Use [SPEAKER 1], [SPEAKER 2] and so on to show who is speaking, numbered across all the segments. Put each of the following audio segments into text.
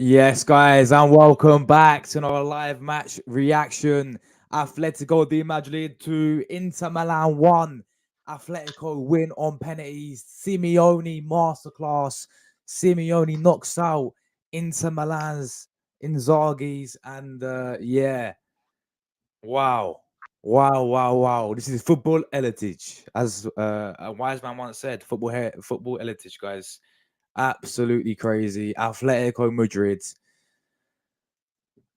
[SPEAKER 1] Yes, guys, and welcome back to another live match reaction. Atletico de Madrid 2, Inter Milan 1. Atletico win on penalties. Simeone masterclass. Simeone knocks out Inter Milan's Inzaghi's, and wow. Wow. This is football heritage. As a wise man once said, football heritage, guys. Absolutely crazy. Atletico Madrid,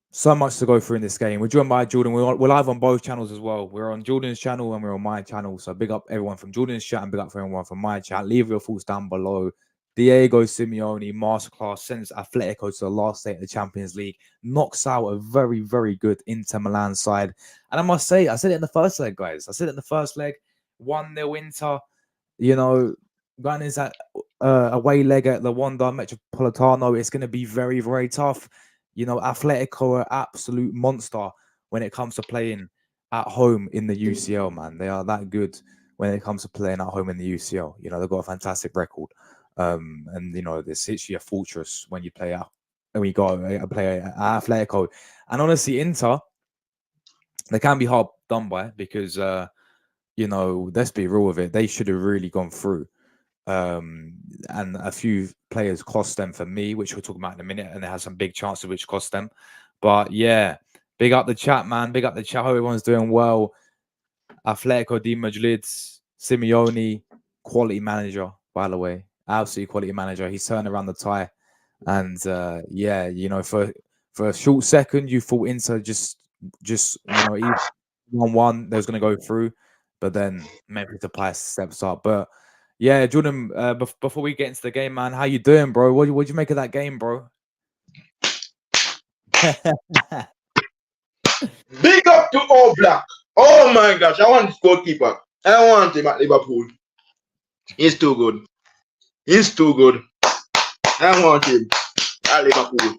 [SPEAKER 1] so much to go through in this game. We're joined by Jordan. We're live on both channels as well. We're on Jordan's channel and we're on my channel. So big up everyone from Jordan's chat and big up for everyone from my chat. Leave your thoughts down below. Diego Simeone masterclass sends Atletico to the last state of the Champions League, knocks out a very good Inter Milan side. And I must say, I said it in the first leg, guys. I said it in the first leg, 1-0 Inter. You know, going into that away leg at the Wanda Metropolitano, it's going to be very tough. You know, Atletico are absolute monster when it comes to playing at home in the UCL, man. They are that good when it comes to playing at home in the UCL. You know, they've got a fantastic record. And you know, this hits you a fortress when you play out when you go play at Atletico. And honestly, Inter, they can be hard done by because you know, let's be real with it, they should have really gone through. And a few players cost them for me, which we'll talk about in a minute, and they had some big chances which cost them. But yeah, big up the chat, man. Big up the chat. Hope everyone's doing well. Atletico de Madrid, Simeone, quality manager, by the way. Absolutely quality manager. He's turned around the tie. And yeah, you know, for a short second, you thought Inter just you know, even 1-1, they was gonna go through, but then Memphis Depay steps up. But yeah, Jordan, before we get into the game, man, how you doing, bro? What'd you make of that game, bro?
[SPEAKER 2] Big up to All Black. Oh my gosh, I want this goalkeeper. I want him at Liverpool. He's too good. He's too good. I want him at Liverpool.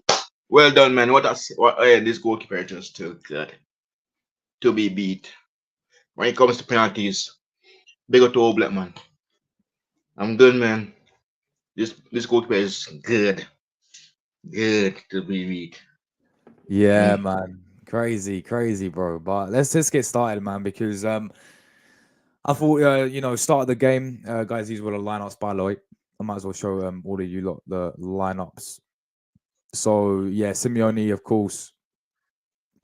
[SPEAKER 2] Well done, man. This goalkeeper is just too good to be beat. When it comes to penalties, big up to All Black, man. I'm good, man. This goalkeeper is good. Good to be beat.
[SPEAKER 1] Yeah,
[SPEAKER 2] Mm.
[SPEAKER 1] man. Crazy, bro. But let's just get started, man, because I thought you know, start of the game, guys, these were the lineups, by the way. I might as well show all of you lot the lineups. So yeah, Simeone, of course,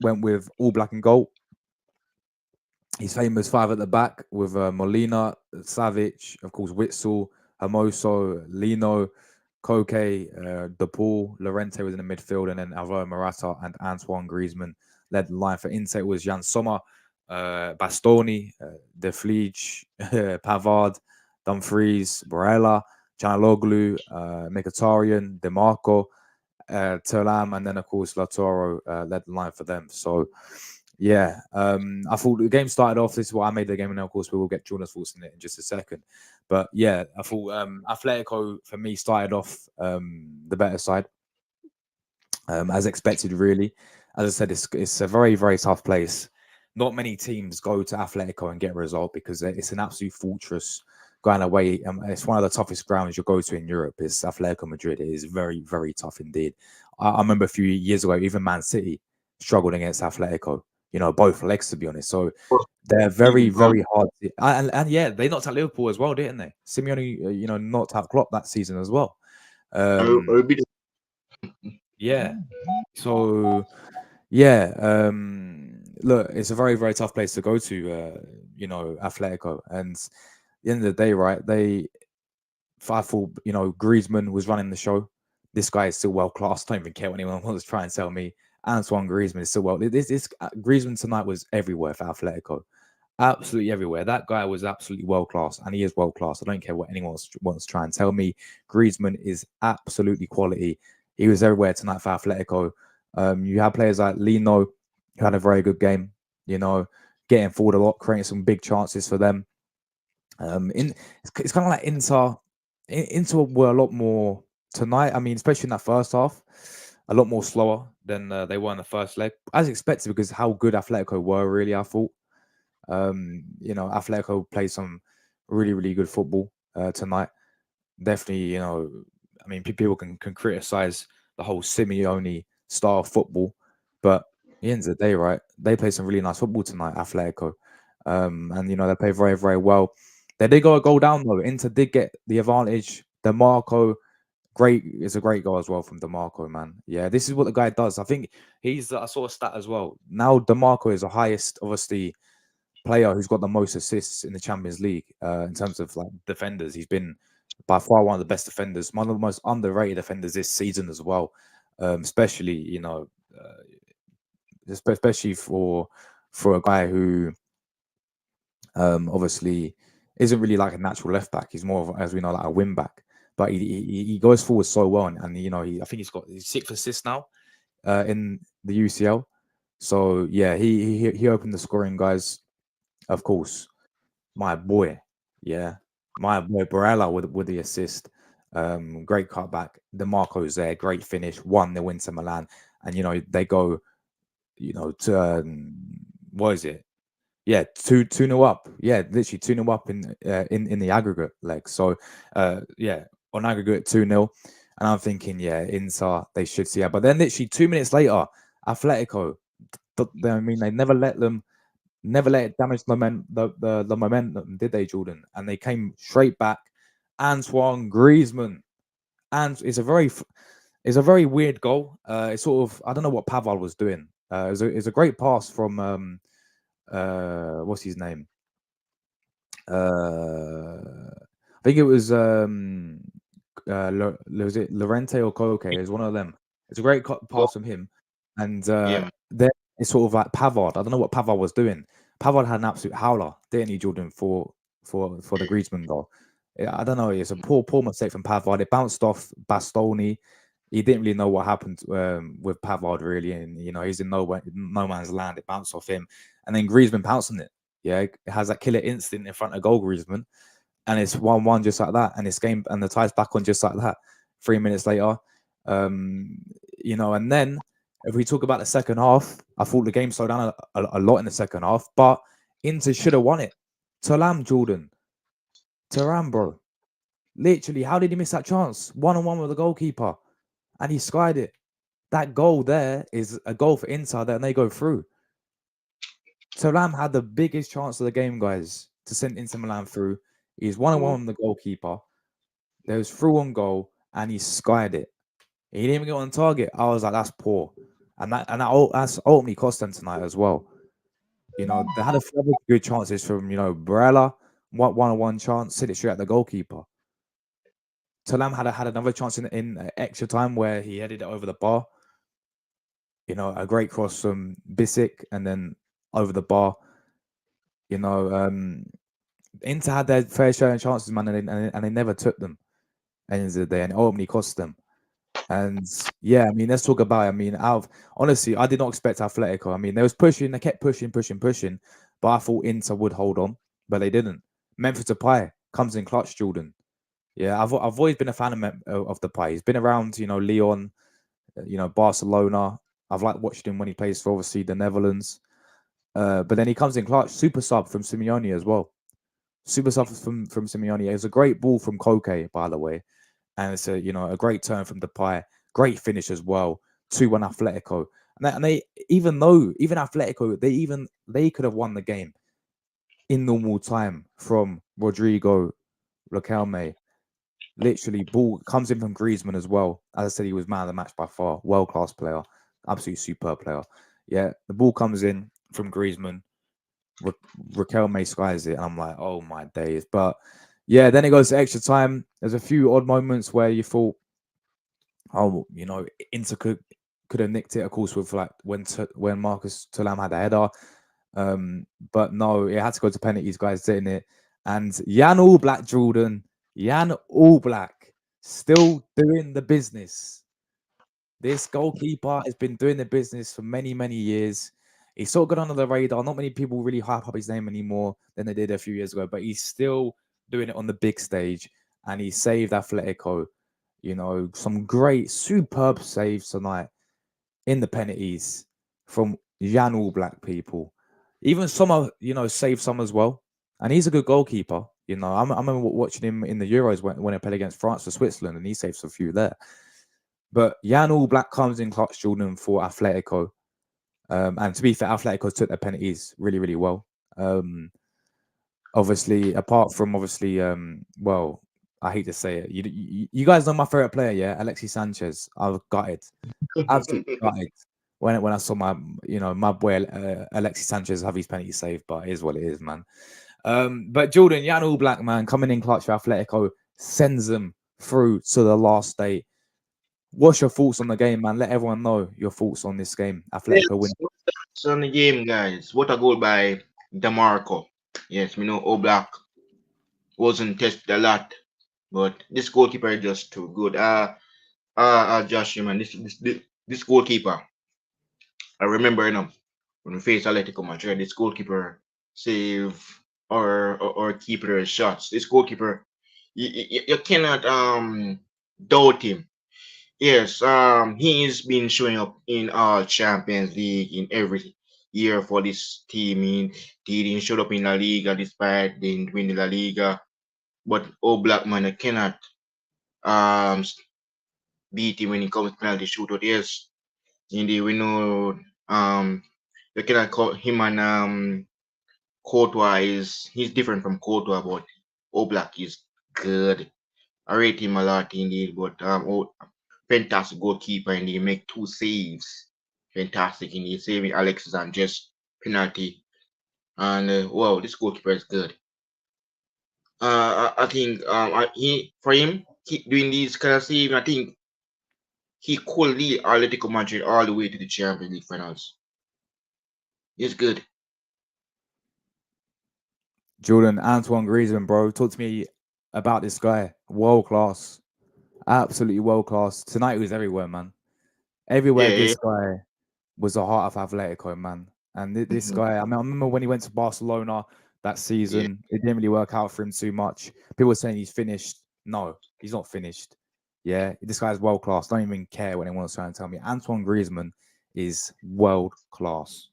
[SPEAKER 1] went with all black and gold. He's famous five at the back with Molina, Savic, of course, Witzel, Hermoso, Lino, Koke, De Paul, Lorente was in the midfield, and then Alvaro Morata and Antoine Griezmann led the line. For Inter, it was Jan Sommer, Bastoni, De Vlieg, Pavard, Dumfries, Barella, Canaloglu, Mkhitaryan, DeMarco, Turam, and then of course Latoro led the line for them. So yeah, I thought the game started off. This is what I made the game, and of course we will get Jordan's thoughts in it in just a second. But yeah, I thought Atletico for me started off the better side, as expected. Really, as I said, it's a very tough place. Not many teams go to Atletico and get a result because it's an absolute fortress going away. It's one of the toughest grounds you'll go to in Europe. It's Atletico Madrid. It is very tough indeed. I remember a few years ago, even Man City struggled against Atletico. You know, both legs to be honest. So they're very hard. And yeah, they knocked out Liverpool as well, didn't they? Simeone, you know, knocked out Klopp that season as well.
[SPEAKER 2] I
[SPEAKER 1] Um,
[SPEAKER 2] will be
[SPEAKER 1] yeah. So yeah, look, it's a very tough place to go to. You know, Atletico, and at the end of the day, right? I thought, you know, Griezmann was running the show. This guy is still world class. Don't even care what anyone wants to try and tell me. Antoine Griezmann is still well. This Griezmann tonight was everywhere for Atletico, absolutely everywhere. That guy was absolutely world class, and he is world class. I don't care what anyone wants to try and tell me. Griezmann is absolutely quality. He was everywhere tonight for Atletico. You have players like Lino, who had a very good game. You know, getting forward a lot, creating some big chances for them. In it's kind of like Inter were a lot more tonight. I mean, especially in that first half, a lot more slower than they were in the first leg, as expected because how good Atletico were. Really, I thought. You know, Atletico played some really good football tonight. Definitely, you know, I mean, people can criticize the whole Simeone style football. But at the end of the day, right, they play some really nice football tonight, Atletico. And they play very, very well. They did go a goal down though. Inter did get the advantage. DeMarco, it's a great goal as well from DeMarco, man. Yeah, this is what the guy does. I think I saw a stat as well. Now DeMarco is the highest, obviously, player who's got the most assists in the Champions League in terms of like defenders. He's been by far one of the best defenders, one of the most underrated defenders this season as well. Especially especially for a guy who obviously isn't really like a natural left back. He's more of, as we know, like a wing back. But he goes forward so well, and I think he's got his 6th assist now in the UCL. So yeah, he opened the scoring, guys. Of course, my boy, my boy Barella with the assist. Great cutback. DeMarco's there, great finish. 1-0 into Milan, and they go, to what is it? Yeah, 2-0 up. Yeah, literally 2-0 up in the aggregate leg. So yeah, on aggregate 2-0. And I'm thinking, yeah, Inter, they should see it. But then literally 2 minutes later, Atletico, I mean, they never let it damage the momentum, did they, Jordan? And they came straight back. Antoine Griezmann. And it's a very weird goal. It's sort of, I don't know what Pavard was doing. It was a great pass from what's his name? I think it was was it Lorente or Koke? It was one of them. It's a great pass from him, and
[SPEAKER 2] Yeah.
[SPEAKER 1] then it's sort of like Pavard. I don't know what Pavard was doing. Pavard had an absolute howler, didn't he, Jordan, for the Griezmann goal? I don't know. It's a poor mistake from Pavard. It bounced off Bastoni. He didn't really know what happened with Pavard, really, and he's in no man's land. It bounced off him, and then Griezmann pounced on it. Yeah, it has that killer instinct in front of goal, Griezmann, and it's 1-1 just like that, and it's game, and the tie's back on just like that. 3 minutes later, and then if we talk about the second half, I thought the game slowed down a lot in the second half, but Inter should have won it. Thuram, Jordan, Thuram, bro, literally, how did he miss that chance? 1-on-1 with the goalkeeper, and he skied it. That goal there is a goal for Inter, and they go through. Thuram had the biggest chance of the game, guys, to send Inter Milan through. He's 1-on-1 with the goalkeeper. There was through on goal, and he skied it. He didn't even get on target. I was like, that's poor, and that's ultimately cost them tonight as well. They had a few other good chances from Barella, one-on-one chance, sent it straight at the goalkeeper. Thuram had another chance in extra time where he headed it over the bar. A great cross from Bisic, and then over the bar. Inter had their fair share of chances, man, and they never took them. End of the day, and it ultimately cost them. And yeah, I mean, let's talk about it. I mean, honestly, I did not expect Atletico. I mean, they kept pushing, but I thought Inter would hold on, but they didn't. Memphis Depay comes in clutch, Jordan. Yeah, I've always been a fan of Depay. He's been around, Lyon, Barcelona. I've liked watching him when he plays for obviously the Netherlands. But then he comes in clutch, super sub from Simeone as well. Super sub from Simeone. It's a great ball from Koke, by the way. And it's a great turn from Depay. Great finish as well. 2-1 Atletico. And they even Atletico, they could have won the game in normal time from Rodrigo Riquelme. Literally, ball comes in from Griezmann as well. As I said, he was man of the match by far. World-class player. Absolutely superb player. Yeah, the ball comes in from Griezmann. Riquelme skies it, and I'm like, oh my days. But yeah, then it goes to extra time. There's a few odd moments where you thought, oh, Inter could have nicked it, of course, with like when Marcus Thuram had a header. But no, it had to go to penalties, guys, didn't it? And Jan Oblak, Jordan, Jan Oblak, still doing the business. This goalkeeper has been doing the business for many, many years. He's sort of got under the radar. Not many people really hype up his name anymore than they did a few years ago, but he's still doing it on the big stage, and he saved Atletico. Some great, superb saves tonight in the penalties from Jan Oblak, people. Even Sommer, saved some as well, and he's a good goalkeeper. I remember watching him in the Euros when he played against France for Switzerland, and he saved a few there. But Jan All Black comes in clutch, Jordan, for Atletico. And to be fair, Atletico took their penalties really, really well. Obviously, apart from well, I hate to say it, you guys know my favorite player, yeah, Alexis Sanchez. I was gutted, absolutely gutted when I saw my boy Alexis Sanchez have his penalty saved, but it is what it is, man. But Jordan, Jan All Black, man, coming in clutch for Atletico, sends them through to the last day. What's your thoughts on the game, man? Let everyone know your thoughts on this game. Atletico win.
[SPEAKER 2] Yes, it's on the game, guys. What a goal by DeMarco. Yes, we know Oblak wasn't tested a lot, but this goalkeeper is just too good. Josh, man, this goalkeeper. I remember, when we faced Atletico Madrid, this goalkeeper save or keep their shots. This goalkeeper, you cannot doubt him. Yes, he's been showing up in all Champions League in every year for this team. He didn't show up in La Liga despite didn't win the La Liga. But Black man, I cannot um beat him when it comes to penalty shootout. Yes, indeed, we know you cannot call him and Courtois he's different from Courtois, but Black is good. I rate him a lot indeed, but fantastic goalkeeper indeed, make two saves. Fantastic indeed, saving Alexis and just penalty. And wow, this goalkeeper is good. I think doing these kind of save, I think he could lead Atletico Madrid all the way to the Champions League finals. He's good.
[SPEAKER 1] Jordan, Antoine Griezmann, bro, talk to me about this guy. World class, absolutely world class. Tonight he was everywhere, man. Everywhere
[SPEAKER 2] Yeah, yeah.
[SPEAKER 1] this guy was the heart of Atletico, man. And this
[SPEAKER 2] Mhm.
[SPEAKER 1] guy, I mean, I remember when he went to Barcelona that
[SPEAKER 2] Yeah.
[SPEAKER 1] season, it didn't really work out for him too much. People were saying he's finished. No, he's not finished. Yeah, this guy's world class. Don't even care what anyone trying to tell me. Antoine Griezmann is world class.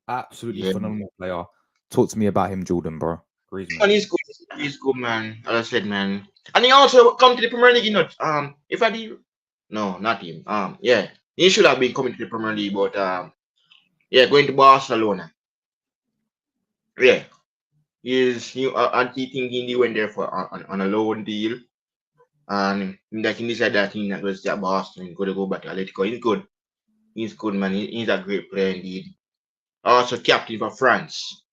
[SPEAKER 1] Absolutely
[SPEAKER 2] Yeah.
[SPEAKER 1] phenomenal player. Talk to me about him, Jordan, bro. Griezmann.
[SPEAKER 2] And he's good. He's good, man. As I said, man. And he also come to the Premier League, if I did, no, not him. Yeah, he should have been coming to the Premier League, but yeah, going to Barcelona. Yeah, he's you. Anti thinking he went there for on a loan deal, and like he decided that he not going to stay at Boston. He's going to go back to Atletico. He's good. He's good, man. He's a great player indeed. Also captain for France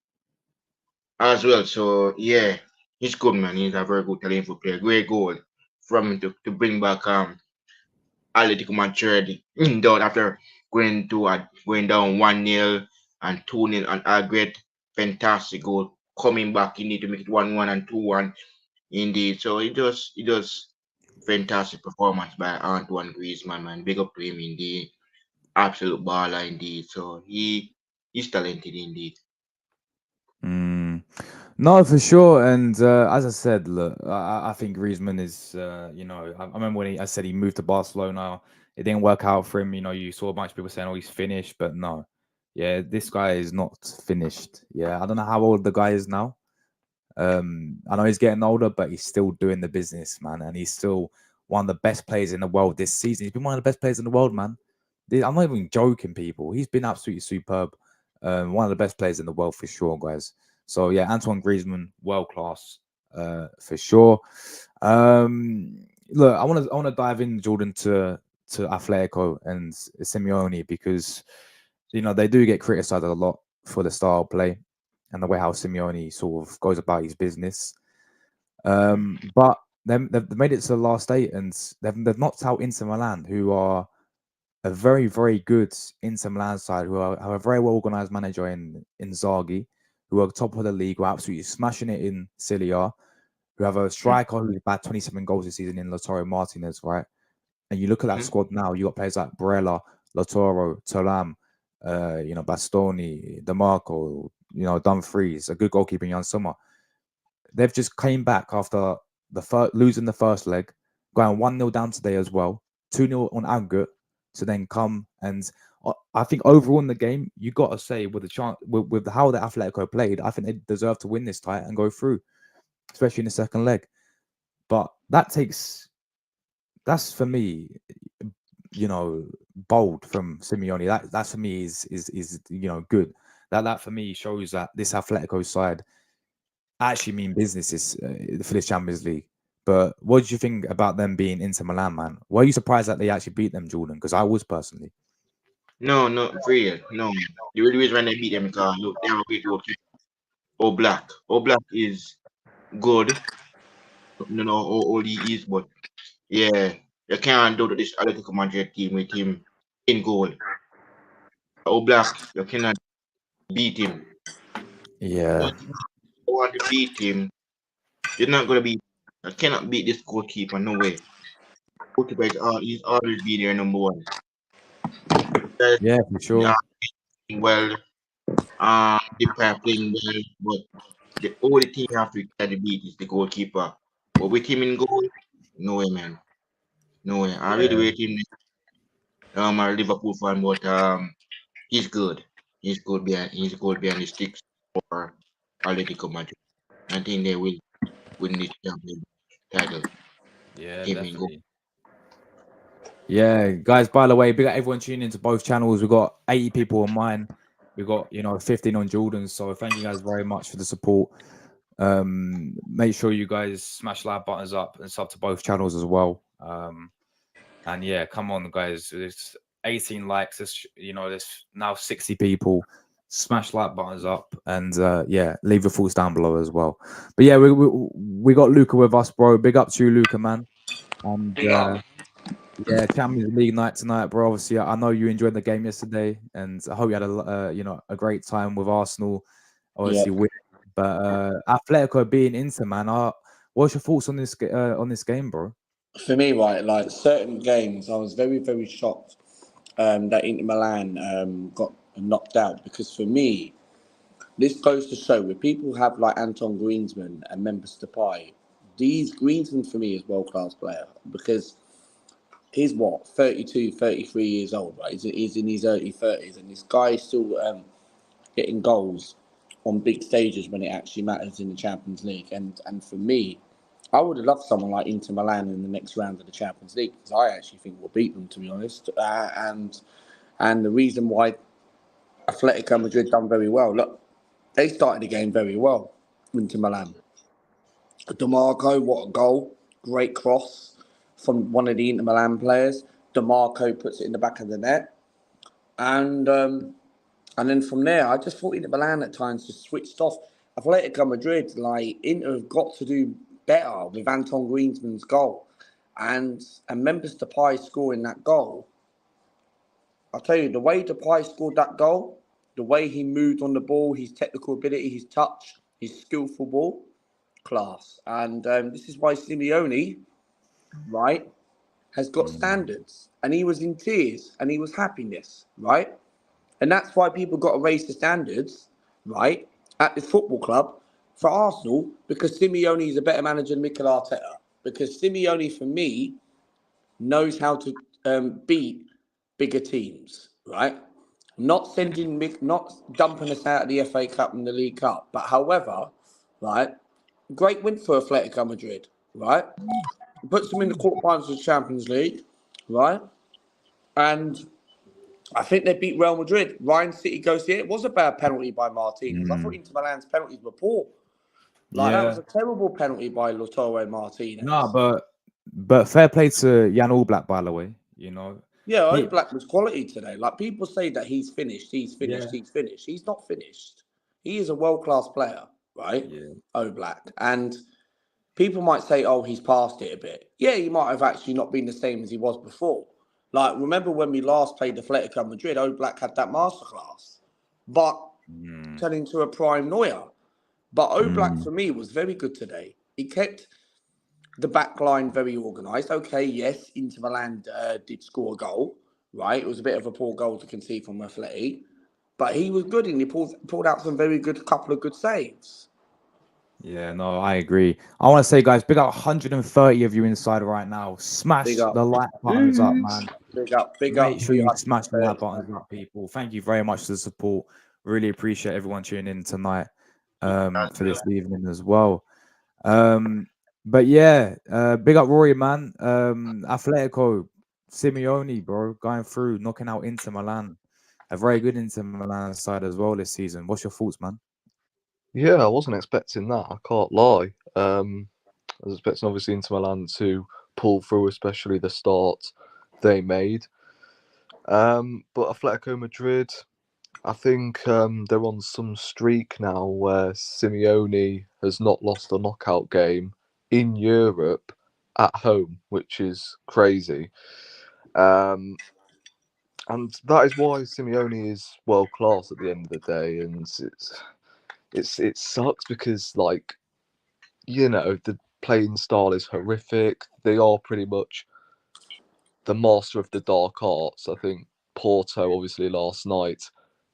[SPEAKER 2] as well. So yeah, he's good, man. He's a very good talented player. Great goal from him to bring back Atletico Madrid down after going down 1-0 and 2-0 and a great fantastic goal coming back. You need to make it 1-1 and 2-1 indeed. So it does fantastic performance by Antoine Griezmann, man. Big up to him indeed. Absolute baller indeed. So he's talented indeed.
[SPEAKER 1] Mm. No, for sure. And as I said, look, I think Griezmann is, I remember when I said he moved to Barcelona, it didn't work out for him. You know, you saw a bunch of people saying, oh, he's finished, but no. Yeah, this guy is not finished. Yeah, I don't know how old the guy is now. I know he's getting older, but he's still doing the business, man. And he's still one of the best players in the world this season. He's been one of the best players in the world, man. I'm not even joking, people. He's been absolutely superb. One of the best players in the world for sure, guys. So yeah, Antoine Griezmann, world class, for sure. Look, I want to dive in, Jordan, to Atletico and Simeone because they do get criticized a lot for the style of play and the way how Simeone sort of goes about his business. But they've made it to the last eight and they've knocked out Inter Milan, who are a very, very good Inter Milan side, who have a very well organized manager in Inzaghi, who are top of the league, who are absolutely smashing it in Serie A, who have a
[SPEAKER 2] Mhm.
[SPEAKER 1] striker who's about 27 goals this season in Lautaro Martinez, right? And you look at that
[SPEAKER 2] Mhm.
[SPEAKER 1] squad now, you got players like Barella, Lautaro, Turam, Bastoni, DeMarco, Dumfries, a good goalkeeper in Jan Sommer. They've just came back after losing the first leg, going 1-0 down today as well, 2-0 on aggregate, to then come and I think overall in the game, you got to say with the chance with how the Atletico played, I think they deserve to win this tie and go through, especially in the second leg. But that's for me bold from Simeone. That for me is good. That for me shows that this Atletico side actually mean business for this Champions League. But what did you think about them being Inter Milan, man? Were you surprised that they actually beat them, Jordan? Because I was personally.
[SPEAKER 2] No, not for real. No. The real reason when they beat them because look, they have a great goalkeeper. Black. Black is good. No, no, all he is, but yeah, you can't do this Atletico Madrid team with him in goal. Black, you cannot beat him.
[SPEAKER 1] Yeah,
[SPEAKER 2] But if you want to beat him, you're not gonna beat. I cannot beat this goalkeeper. No way. Goalkeeper he's always be there number one. Guys,
[SPEAKER 1] yeah, for
[SPEAKER 2] they are
[SPEAKER 1] sure.
[SPEAKER 2] playing well. They are playing well, but the only thing you have to try to beat is the goalkeeper. But with him in goal, no way, man. No way. I really
[SPEAKER 1] Yeah,
[SPEAKER 2] rate him. A Liverpool fan, but he's good. He's good behind the sticks for Atletico Madrid. I think they will win the Champions title.
[SPEAKER 1] yeah,
[SPEAKER 2] Him in goal.
[SPEAKER 1] definitely. Yeah, guys, by the way, big up everyone tuning into both channels. We've got 80 people on mine. We've got, 15 on Jordan's. So thank you guys very much for the support. Make sure you guys smash like buttons up and sub to both channels as well. And yeah, come on, guys. It's 18 likes. There's now 60 people. Smash like buttons up and yeah, leave your thoughts down below as well. But yeah, we got Luca with us, bro. Big up to you, Luca, man. And
[SPEAKER 2] Big up.
[SPEAKER 1] yeah, Champions League night tonight, bro. Obviously, I know you enjoyed the game yesterday, and I hope you had a great time with Arsenal.
[SPEAKER 3] Yeah,
[SPEAKER 1] Obviously, win. But Atletico being Inter, man. What's your thoughts on this game, bro?
[SPEAKER 3] for me, right, like certain games, I was very, very shocked that Inter Milan got knocked out because for me, this goes to show where people have like Anton Griezmann and Memphis Depay, these Griezmann for me is world class player because he's what 32, 33 years old, right? He's in his early 30s, and this guy is still getting goals on big stages when it actually matters in the Champions League. And for me, I would have loved someone like Inter Milan in the next round of the Champions League because I actually think we'll beat them, to be honest. And the reason why Atletico Madrid done very well, look, they started the game very well. Inter Milan, DeMarco, what a goal! Great cross from one of the Inter Milan players. DeMarco puts it in the back of the net, and um, and then from there, I just thought Inter Milan at times just switched off. Atletico Madrid, like Inter, have got to do better with Anton Griezmann's goal, and Memphis Depay scoring that goal. I'll tell you the way Depay scored that goal, the way he moved on the ball, his technical ability, his touch, his skillful ball, class. And this is why Simeone, right, has got
[SPEAKER 1] Mm,
[SPEAKER 3] standards, and he was in tears, and he was happiness, right. And that's why people got to raise the standards, right, at this football club for Arsenal, because Simeone is a better manager than Mikel Arteta. Because Simeone, for me, knows how to beat bigger teams, right? Not dumping us out of the FA Cup and the League Cup, but however, right, great win for Atletico Madrid, right? Puts them in the quarterfinals of the Champions League, right? And I think they beat Real Madrid. Ryan City goes here. It was a bad penalty by Martinez. I thought
[SPEAKER 1] mm,
[SPEAKER 3] Inter Milan's penalties were poor. Like that was
[SPEAKER 1] yeah.
[SPEAKER 3] a terrible penalty by Lautaro
[SPEAKER 1] No,
[SPEAKER 3] Martinez.
[SPEAKER 1] but fair play to Jan Oblak, by the way.
[SPEAKER 3] Yeah,
[SPEAKER 1] He
[SPEAKER 3] Oblak was quality today. Like people say that he's finished, he's finished,
[SPEAKER 1] yeah,
[SPEAKER 3] he's finished. He's not finished. He is a world class player, right?
[SPEAKER 1] yeah,
[SPEAKER 3] Oblak. And people might say, oh, he's passed it a bit. Yeah, he might have actually not been the same as he was before. Like, remember when we last played Atletico Madrid, Oblak had that masterclass. But
[SPEAKER 1] mm,
[SPEAKER 3] turning to a prime Neuer. But Oblak,
[SPEAKER 1] mm,
[SPEAKER 3] for me, was very good today. He kept the back line very organised. Okay, yes, Inter Milan did score a goal, right? It was a bit of a poor goal to concede from Atleti. But he was good and he pulled out some very good, couple of good saves.
[SPEAKER 1] yeah. No, I agree. I want to say, guys, big up 130 of you inside right now.
[SPEAKER 3] Big
[SPEAKER 1] Smash
[SPEAKER 3] up.
[SPEAKER 1] the like buttons up, man.
[SPEAKER 3] Big up
[SPEAKER 1] Make
[SPEAKER 3] for
[SPEAKER 1] sure
[SPEAKER 3] your
[SPEAKER 1] you smash the like
[SPEAKER 3] 130, man.
[SPEAKER 1] buttons up, people. Thank you very much for the support. Really appreciate everyone tuning in tonight for this evening as well. Um, but yeah, big up Rory, man. Atletico. Simeone, bro, going through, knocking out Inter Milan. A very good Inter Milan side as well this season. What's your thoughts, man?
[SPEAKER 4] Yeah, I wasn't expecting that. I can't lie. I was expecting obviously Inter Milan to pull through, especially the start they made. But Atletico Madrid, I think they're on some streak now where Simeone has not lost a knockout game in Europe at home, which is crazy. Um, and that is why Simeone is world class at the end of the day. And it sucks because the playing style is horrific. They are pretty much the master of the dark arts. I think Porto, obviously, last night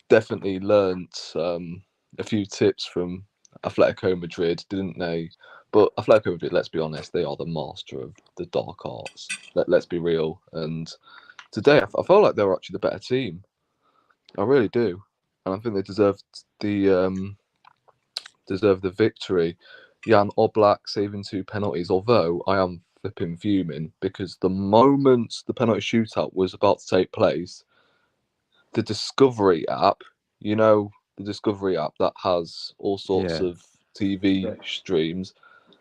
[SPEAKER 4] definitely learnt a few tips from Atletico Madrid, didn't they? But Atletico Madrid, let's be honest, they are the master of the dark arts. Let's be real. And today, I felt like they were actually the better team. I really do, and I think they deserve the victory. Jan Oblak saving 2 penalties, although I am flipping fuming because the moment the penalty shootout was about to take place, the Discovery app, the Discovery app that has all sorts
[SPEAKER 1] Yeah.
[SPEAKER 4] of TV
[SPEAKER 3] Yeah.
[SPEAKER 4] streams,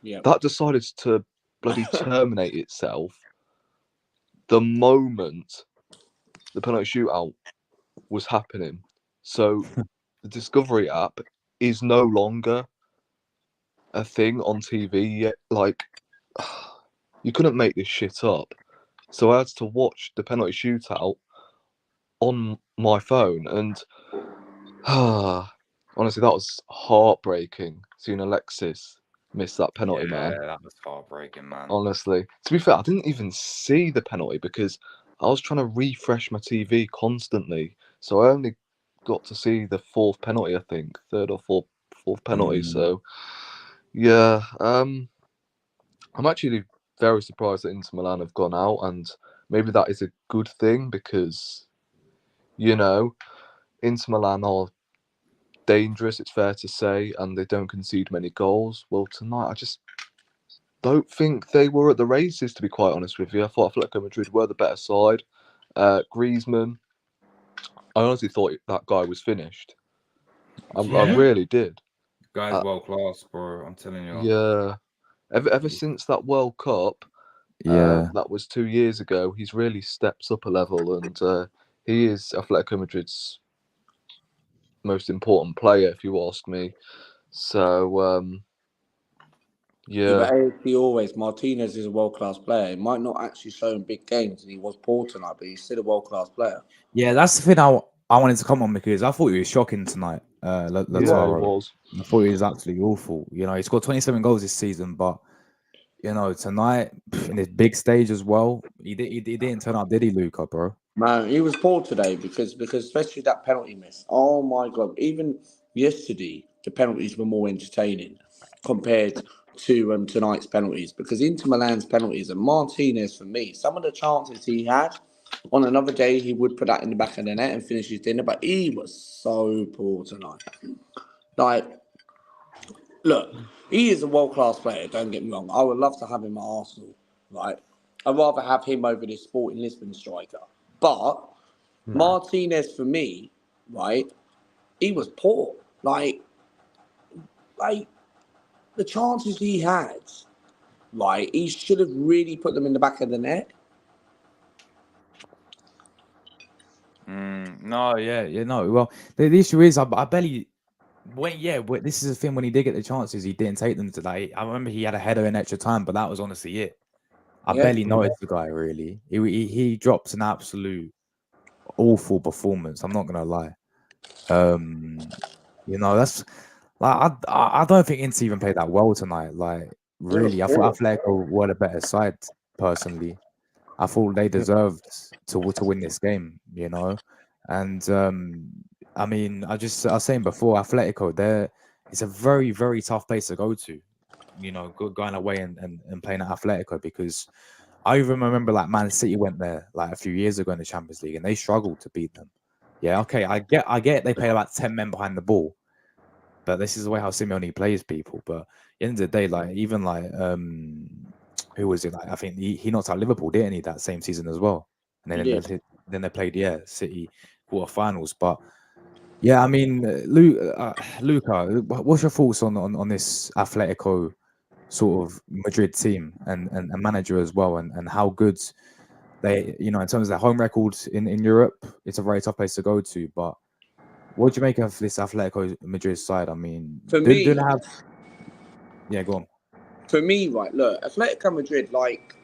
[SPEAKER 3] Yeah.
[SPEAKER 4] that decided to bloody terminate itself the moment the penalty shootout was happening. So the Discovery app is no longer a thing on TV yet. Like, you couldn't make this shit up. So I had to watch the penalty shootout on my phone, and honestly, that was heartbreaking seeing Alexis miss that penalty, man.
[SPEAKER 1] Yeah, that was heartbreaking, man.
[SPEAKER 4] Honestly, to be fair, I didn't even see the penalty because I was trying to refresh my TV constantly. So I only got to see the fourth penalty, I think, third or fourth penalty.
[SPEAKER 1] Mm.
[SPEAKER 4] So yeah, I'm actually very surprised that Inter Milan have gone out, and maybe that is a good thing because you know Inter Milan are dangerous. It's fair to say, and they don't concede many goals. Well, tonight I just don't think they were at the races. To be quite honest with you, I thought Atletico Madrid were the better side. Griezmann, I honestly thought that guy was finished. I
[SPEAKER 1] Yeah.
[SPEAKER 4] really did.
[SPEAKER 1] Guy's
[SPEAKER 4] Uh,
[SPEAKER 1] world class, bro. I'm telling you.
[SPEAKER 4] yeah, ever since that World Cup.
[SPEAKER 1] Yeah.
[SPEAKER 4] That was 2 years ago. He's really stepped up a level, and he is Atletico Madrid's most important player, if you ask me. So,
[SPEAKER 3] Yeah,
[SPEAKER 4] yeah,
[SPEAKER 3] but AFC always, Martinez is a world class player. He might not actually show in big games, and he was poor tonight, but he's still a world class player.
[SPEAKER 1] Yeah, that's the thing I wanted to come on because I thought he was shocking tonight,
[SPEAKER 4] yeah, he
[SPEAKER 1] Lautaro.
[SPEAKER 4] was.
[SPEAKER 1] I thought he was absolutely awful. He scored 27 goals this season, but tonight in this big stage as well, he didn't turn up, did he, Luca, bro?
[SPEAKER 3] Man, he was poor today because especially that penalty miss. Oh my god! Even yesterday, the penalties were more entertaining compared to tonight's penalties because Inter Milan's penalties and Martinez for me, some of the chances he had on another day he would put that in the back of the net and finish his dinner, but he was so poor tonight. Like, look, he is a world class player. Don't get me wrong. I would love to have him at Arsenal. Right, I'd rather have him over this Sporting Lisbon striker, but.
[SPEAKER 4] Hmm.
[SPEAKER 3] Martinez for me, right? He was poor. Like the chances he had, right? He should have really put them in the back of the net.
[SPEAKER 1] No, yeah, no. Well, the issue is, I barely this is the thing. When he did get the chances, he didn't take them today. I remember he had a header in extra time, but that was honestly it. I
[SPEAKER 3] Yeah,
[SPEAKER 1] barely noticed the guy really. He drops an absolute awful performance. I'm not gonna lie. That's like I don't think Inter even played that well tonight. Like
[SPEAKER 3] it was
[SPEAKER 1] really, I thought
[SPEAKER 3] poor.
[SPEAKER 1] Atletico were the better side personally. I thought they deserved to win this game, and I mean, I was saying before, Atletico, it's a very very tough place to go to, going away and playing at Atletico because I even remember like Man City went there like a few years ago in the Champions League and they struggled to beat them. Yeah, okay, I get they play about 10 men behind the ball, but this is the way how Simeone plays people. But at the end of the day, like even like who was it? Like I think he knocked out Liverpool, didn't he, that same season as well? and
[SPEAKER 3] He did.
[SPEAKER 1] then they played City quarterfinals. But yeah, I mean, Luca, what's your thoughts on this Atletico sort of Madrid team and manager as well, and how good they, in terms of their home record in Europe, it's a very tough place to go to. But what do you make of this Atletico Madrid side? I mean,
[SPEAKER 3] For
[SPEAKER 1] do
[SPEAKER 3] me,
[SPEAKER 1] they have? Yeah, go on.
[SPEAKER 3] for me, right, look, Atletico Madrid, like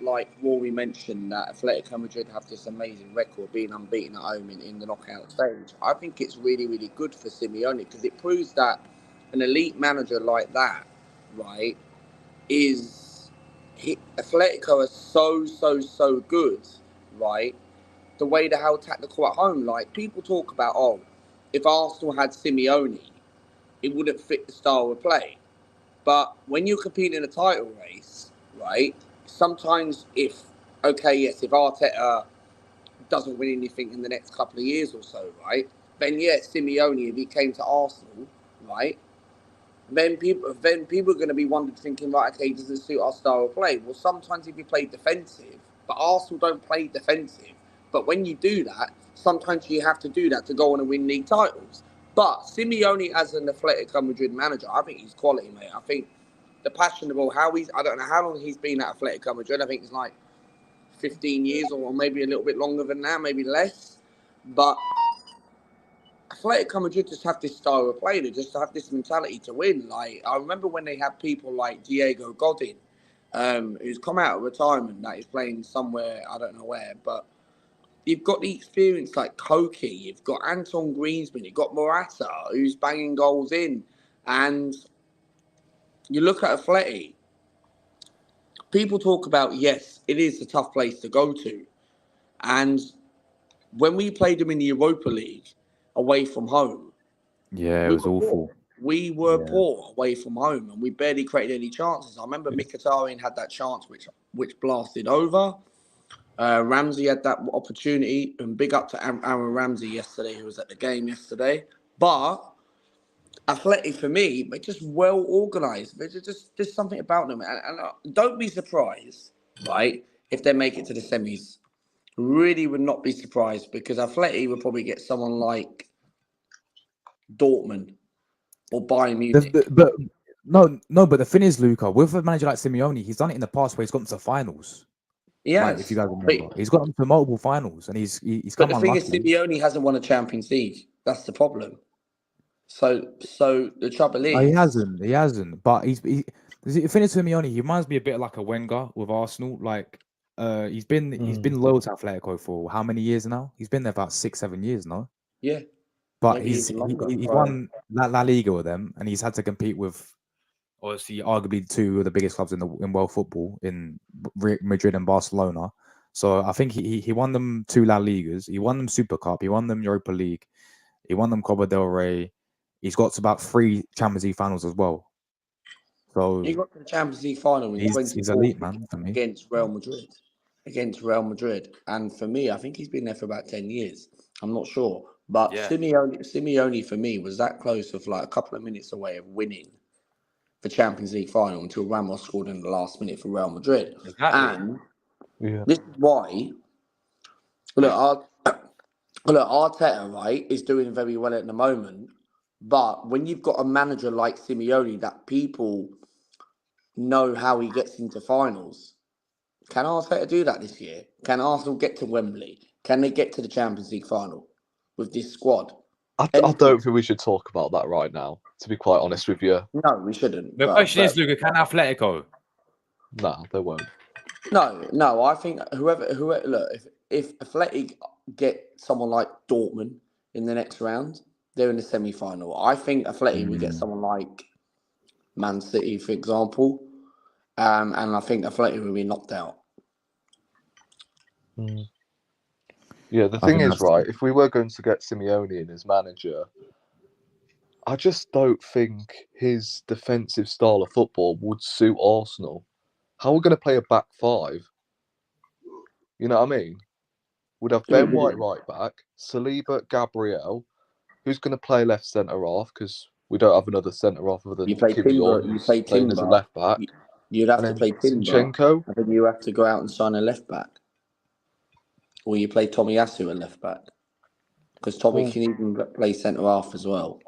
[SPEAKER 3] Rory mentioned, that Atletico Madrid have this amazing record, being unbeaten at home in the knockout stage. I think it's really, really good for Simeone because it proves that an elite manager like that, right, Atletico are so good, right? The way they're how tactical at home, like people talk about, oh, if Arsenal had Simeone, it wouldn't fit the style of play. But when you're competing in a title race, right, sometimes if Arteta doesn't win anything in the next couple of years or so, right, then Simeone, if he came to Arsenal, right, then people are going to be wondering, thinking, right, okay, does it suit our style of play? Well, sometimes if you play defensive, but Arsenal don't play defensive. But when you do that, sometimes you have to do that to go on and win league titles. But Simeone, as an Atletico Madrid manager, I think he's quality, mate. I think the passion about I don't know how long he's been at Atletico Madrid. I think it's like 15 years or maybe a little bit longer than that, maybe less. But Atletico Madrid just have this style of play. They just have this mentality to win. Like, I remember when they had people like Diego Godin, who's come out of retirement, that is playing somewhere, I don't know where, but you've got the experience like Koki, you've got Anton Griezmann, you've got Morata, who's banging goals in. And you look at Atleti, people talk about, yes, it is a tough place to go to. And when we played them in the Europa League away from home,
[SPEAKER 1] Yeah, it
[SPEAKER 3] we
[SPEAKER 1] was
[SPEAKER 3] were poor.
[SPEAKER 1] awful.
[SPEAKER 3] We were
[SPEAKER 1] Yeah.
[SPEAKER 3] poor away from home, and we barely created any chances. I remember Mkhitaryan had that chance which blasted over. Ramsey had that opportunity, and big up to Aaron Ramsey yesterday, who was at the game yesterday. But Athletic, for me, they're just well organised. There's just something about them, and don't be surprised, right, if they make it to the semis. Really would not be surprised because Athletic would probably get someone like Dortmund or Bayern Munich.
[SPEAKER 1] But no, but the thing is, Luca, with a manager like Simeone, he's done it in the past where he's gotten to finals. Like, if you guys remember, he's gotten to multiple finals, and he's
[SPEAKER 3] But
[SPEAKER 1] come
[SPEAKER 3] the thing is,
[SPEAKER 1] unlucky.
[SPEAKER 3] Simeone hasn't won a Champions League. That's the problem. So the trouble is,
[SPEAKER 1] No, he hasn't. But the thing is, Simeone, he reminds me a bit like a Wenger with Arsenal. Like, he's been loyal to Atletico for how many years now? He's been there about 6-7 years now.
[SPEAKER 3] yeah,
[SPEAKER 1] But
[SPEAKER 3] maybe
[SPEAKER 1] he's
[SPEAKER 3] even longer.
[SPEAKER 1] he's won La Liga with them, and he's had to compete with obviously arguably two of the biggest clubs in world football in Madrid and Barcelona. So I think he won them 2 La Ligas. He won them Super Cup. He won them Europa League. He won them Copa del Rey. He's got to about 3 Champions League finals as well. So
[SPEAKER 3] He got to the Champions League final in
[SPEAKER 1] he's elite, man, for me.
[SPEAKER 3] against Real Madrid. And for me, I think he's been there for about 10 years. I'm not sure. But
[SPEAKER 1] Yeah.
[SPEAKER 3] Simeone for me was that close of like a couple of minutes away of winning the Champions League final until Ramos scored in the last minute for Real Madrid.
[SPEAKER 1] Exactly.
[SPEAKER 3] And
[SPEAKER 4] Yeah.
[SPEAKER 3] this is why, look, Arteta, right, is doing very well at the moment. But when you've got a manager like Simeone that people know how he gets into finals, can Arteta do that this year? Can Arsenal get to Wembley? Can they get to the Champions League final with this squad?
[SPEAKER 4] I don't think we should talk about that right now, to be quite honest with you.
[SPEAKER 3] No, we shouldn't.
[SPEAKER 1] The question is, Luca, can Atletico?
[SPEAKER 4] No, they won't.
[SPEAKER 3] No. I think whoever look, if Athletic get someone like Dortmund in the next round, they're in the semi-final. I think Athletic would get someone like Man City, for example, and I think Athletic will be knocked out.
[SPEAKER 4] Yeah, the thing is, right, if we were going to get Simeone in as manager, I just don't think his defensive style of football would suit Arsenal. How are we going to play a back 5? You know what I mean? We'd have Ben White right back, Saliba, Gabriel. Who's going to play left centre half? Because we don't have another centre half other than Kiwior, who's playing as a left back.
[SPEAKER 3] You'd have to play Timber,
[SPEAKER 4] Zinchenko.
[SPEAKER 3] and then you have to go out and sign a left back. Or you play Tomiyasu at left back? Because Tommy
[SPEAKER 4] Well-
[SPEAKER 3] can even play centre half as well.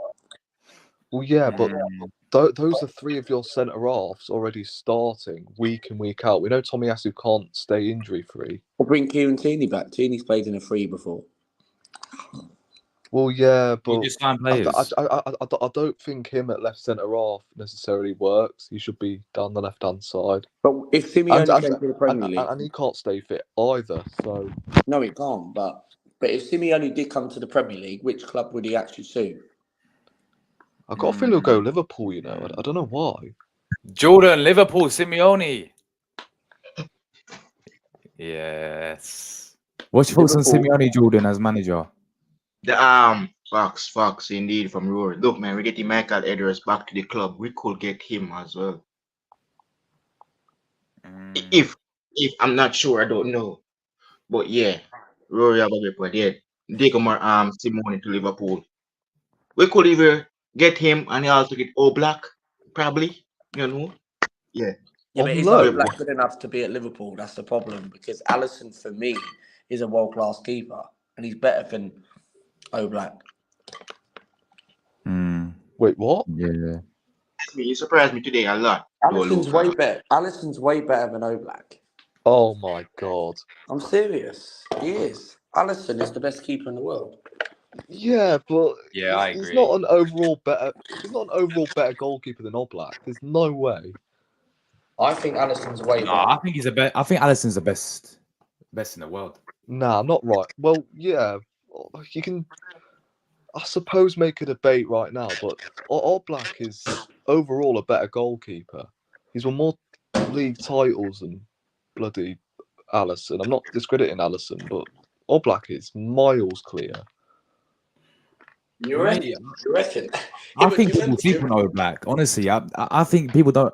[SPEAKER 4] Well, yeah, but
[SPEAKER 1] Mm.
[SPEAKER 4] those are three of your centre halves already starting week in, week out. We know Tomiyasu can't stay injury free.
[SPEAKER 3] Or bring Kieran Tierney back. Tierney's played in a free before.
[SPEAKER 4] Well, yeah,
[SPEAKER 1] You
[SPEAKER 4] but
[SPEAKER 1] just sign
[SPEAKER 4] I
[SPEAKER 1] players.
[SPEAKER 4] don't think him at left centre half necessarily works. He should be down the left hand side,
[SPEAKER 3] But if
[SPEAKER 4] and
[SPEAKER 3] Simeone came to the Premier League,
[SPEAKER 4] and he can't stay fit either. So
[SPEAKER 3] no, he can't. But if Simeone did come to the Premier League, which club would he actually suit?
[SPEAKER 4] I've got a feeling he'll go Liverpool. You know, I don't know why.
[SPEAKER 1] Jordan, Liverpool, Simeone. Yes. What's your thoughts on
[SPEAKER 3] Liverpool.
[SPEAKER 1] Simeone, Jordan, as manager?
[SPEAKER 2] The Fox indeed from Rory. Look, man, we're getting Michael Edwards back to the club. We could get him as well. If I'm not sure, I don't know. But yeah, Rory have a good point. Yeah, Simone to Liverpool. We could either get him and also get Black, probably. You know? Yeah.
[SPEAKER 3] Yeah, but
[SPEAKER 4] On
[SPEAKER 3] is
[SPEAKER 4] loan.
[SPEAKER 3] Oblak good enough to be at Liverpool? That's the problem. Because Alisson, for me, is a world-class keeper. And he's better than Oblak.
[SPEAKER 4] Wait, what?
[SPEAKER 1] Yeah.
[SPEAKER 2] You surprised me today a lot. though,
[SPEAKER 3] Alisson's
[SPEAKER 2] Luca.
[SPEAKER 3] way better. Alisson's way better than Oblak.
[SPEAKER 4] Oh my god.
[SPEAKER 3] I'm serious. He is. Alisson is the best keeper in the world.
[SPEAKER 4] Yeah, but
[SPEAKER 1] Yeah, I
[SPEAKER 4] he's
[SPEAKER 1] agree.
[SPEAKER 4] not an overall better. He's not an overall better goalkeeper than Oblak. There's no way.
[SPEAKER 3] I think Alisson's way
[SPEAKER 1] No,
[SPEAKER 3] better.
[SPEAKER 1] I think he's the best. I think Alisson's the best in the world.
[SPEAKER 4] Nah, I'm not right. Well, yeah, you can, I suppose, make a debate right now, but Oblak is overall a better goalkeeper. He's won more league titles than bloody Alisson. I'm not discrediting Alisson, but Oblak is miles clear.
[SPEAKER 3] You reckon? You reckon?
[SPEAKER 1] I think people sleep on Oblak. Honestly, I think people don't.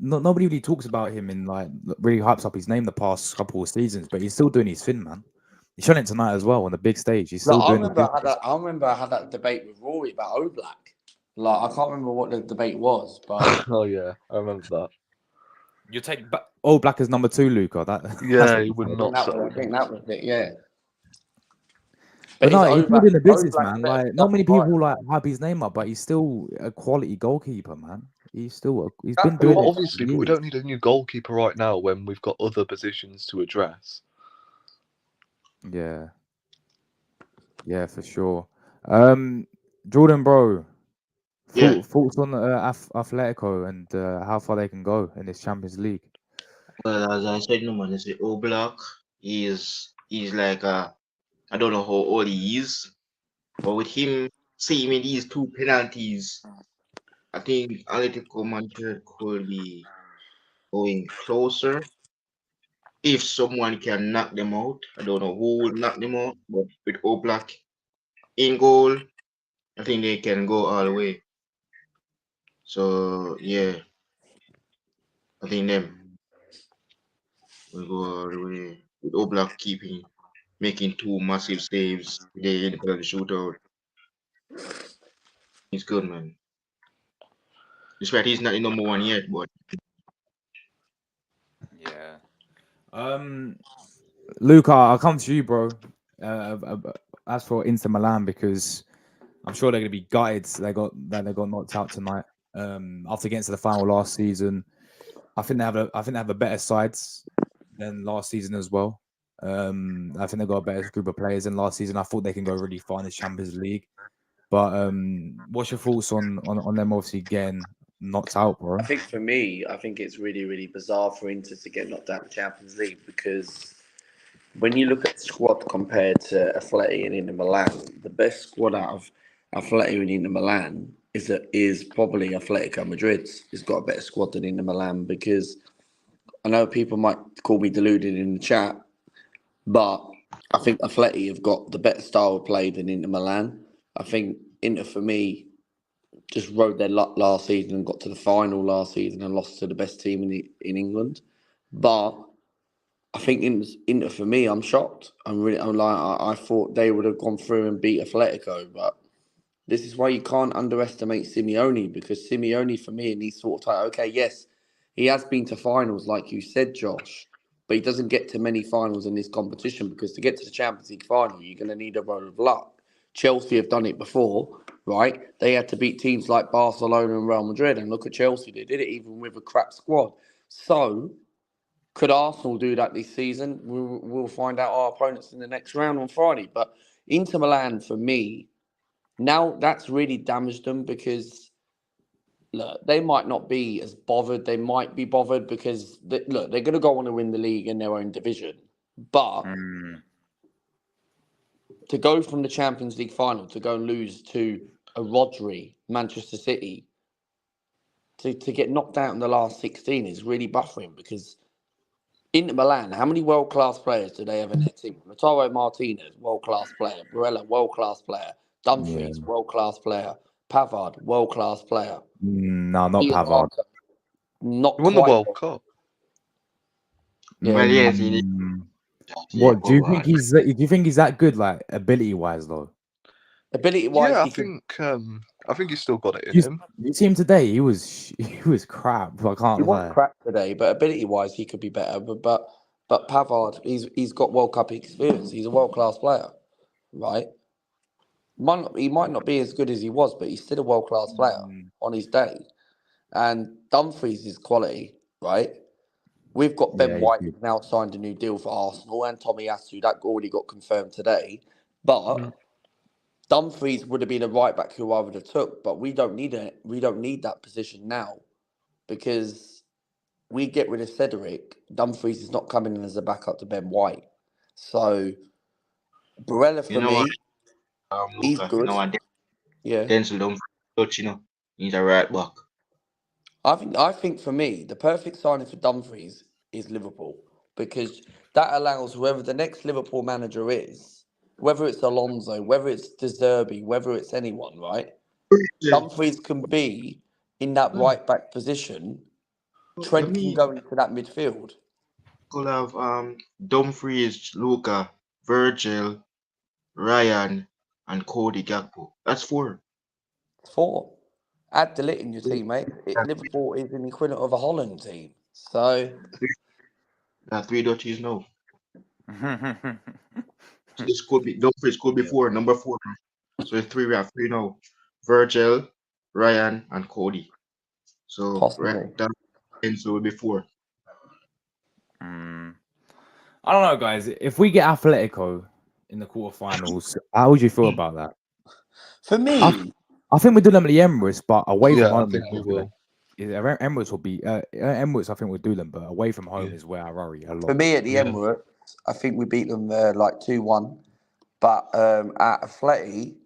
[SPEAKER 1] Nobody really talks about him in like really hypes up his name the past couple of seasons, but he's still doing his thing, man. He's showing it tonight as well on the big stage. He's still doing.
[SPEAKER 3] I remember I had that debate with Rory about Oblak. Like I can't remember what the debate was, but
[SPEAKER 4] Oh yeah, I remember that.
[SPEAKER 1] You take Oblak as number 2, Luca.
[SPEAKER 4] Yeah, he would
[SPEAKER 3] I
[SPEAKER 4] not.
[SPEAKER 3] think that was it. Yeah.
[SPEAKER 1] But no, he's still in the business,
[SPEAKER 3] Oblak
[SPEAKER 1] man.
[SPEAKER 3] better
[SPEAKER 1] Like,
[SPEAKER 3] than
[SPEAKER 1] not many
[SPEAKER 3] Dustin
[SPEAKER 1] people like hype his name up, but he's still a quality goalkeeper, man. He's been
[SPEAKER 3] That's
[SPEAKER 1] doing
[SPEAKER 4] Well,
[SPEAKER 1] it.
[SPEAKER 4] obviously, but we don't need a new goalkeeper right now when we've got other positions to address.
[SPEAKER 1] Yeah, yeah, for sure. Jordan, bro,
[SPEAKER 2] Yeah.
[SPEAKER 1] thoughts on Atletico and how far they can go in this Champions League?
[SPEAKER 2] Well, as I said, no man, it's Black. He's like I don't know how old he is, but with him saving these 2 penalties, I think Atletico Madrid could be going closer if someone can knock them out. I don't know who will knock them out, but with Black in goal, I think they can go all the way. So yeah, I think them will go all the way with Black making 2 massive saves today in the shootout. He's good, man. Despite he's not the number 1 yet, but
[SPEAKER 1] Yeah. Luca, I'll come to you, bro. As for Inter Milan, because I'm sure they're going to be gutted. They got knocked out tonight. After getting to the final last season, I think they have a better sides than last season as well. I think they've got a better group of players than last season. I thought they can go really far in the Champions League. But what's your thoughts on them obviously getting knocked out, bro?
[SPEAKER 3] I think for me, I think it's really, really bizarre for Inter to get knocked out of the Champions League because when you look at the squad compared to Atleti and Inter Milan, the best squad out of Atleti and Inter Milan is probably Atletico Madrid's. It's got a better squad than Inter Milan because I know people might call me deluded in the chat, but I think Atleti have got the better style of play than Inter Milan. I think Inter, for me, just rode their luck last season and got to the final last season and lost to the best team in England. But I think Inter, for me, I'm shocked. I thought they would have gone through and beat Atletico, but this is why you can't underestimate Simeone because Simeone, for me, in these sort of times, okay, yes, he has been to finals, like you said, Josh, but he doesn't get to many finals in this competition because to get to the Champions League final, you're going to need a roll of luck. Chelsea have done it before, right? They had to beat teams like Barcelona and Real Madrid, and look at Chelsea. They did it even with a crap squad. So, could Arsenal do that this season? We'll find out our opponents in the next round on Friday. But Inter Milan, for me, now that's really damaged them because look, they might not be as bothered. They might be bothered because they're going to go on to win the league in their own division. But to go from the Champions League final to go and lose to a Rodri, Manchester City, to get knocked out in the last 16 is really buffering because Inter Milan, how many world-class players do they have in their team? Lautaro Martinez, world-class player. Barella, world-class player. Dumfries, world-class player. Pavard, world-class player.
[SPEAKER 1] No, not
[SPEAKER 3] Ian
[SPEAKER 1] Pavard.
[SPEAKER 3] Barker, not
[SPEAKER 4] He won the
[SPEAKER 3] quite.
[SPEAKER 4] World Cup.
[SPEAKER 1] Yeah.
[SPEAKER 2] Well, yes, he did.
[SPEAKER 1] What do you think he's? Do you think he's that good, like ability-wise, though?
[SPEAKER 3] Ability-wise,
[SPEAKER 4] Yeah,
[SPEAKER 3] he could.
[SPEAKER 4] I think he's still got it in
[SPEAKER 1] You,
[SPEAKER 4] him.
[SPEAKER 1] you see him today? He was crap. I
[SPEAKER 3] He
[SPEAKER 1] can't
[SPEAKER 3] wasn't
[SPEAKER 1] lie.
[SPEAKER 3] crap today, but ability-wise, he could be better. But Pavard, he's got World Cup experience. He's a world-class player, right? He might not be as good as he was, but he's still a world-class player on his day. And Dumfries is quality, right? We've got Ben
[SPEAKER 1] Yeah,
[SPEAKER 3] White who's now signed a new deal for Arsenal, and Tommy Asu that already got confirmed today. But Dumfries would have been a right back who I would have took, but we don't need it. We don't need that position now because we get rid of Cedric. Dumfries is not coming in as a backup to Ben White. So Barella for me, he's
[SPEAKER 2] Luca,
[SPEAKER 3] good. Yeah.
[SPEAKER 2] Denzel don't touch, he's a right back.
[SPEAKER 3] I think for me, the perfect signing for Dumfries is Liverpool because that allows whoever the next Liverpool manager is, whether it's Alonso, whether it's De Zerbi, whether it's anyone, right? Dumfries can be in that right back position. Trent can go into that midfield.
[SPEAKER 2] Could have Dumfries, Luca, Virgil, Ryan, and Cody Gakpo. That's 4.
[SPEAKER 3] 4. Add De Ligt in your team, mate. Liverpool is an equivalent of a Holland team. So
[SPEAKER 2] 3 Dutchies now. So this could be Dumfries could be 4, number 4. So it's 3. We have 3 now. Virgil, Ryan, and Cody. So
[SPEAKER 3] possibly.
[SPEAKER 2] that Denzel will be 4.
[SPEAKER 1] I don't know, guys. If we get Atletico in the quarterfinals, how would you feel about that?
[SPEAKER 3] For me,
[SPEAKER 1] I think we do them at the Emirates, but away from
[SPEAKER 4] Yeah, I
[SPEAKER 1] home,
[SPEAKER 4] think we will.
[SPEAKER 1] Emirates will be Emirates. I think we'll do them, but away from home is where I worry a lot.
[SPEAKER 3] for me at the Emirates, I think we beat them like 2-1. But at Atleti,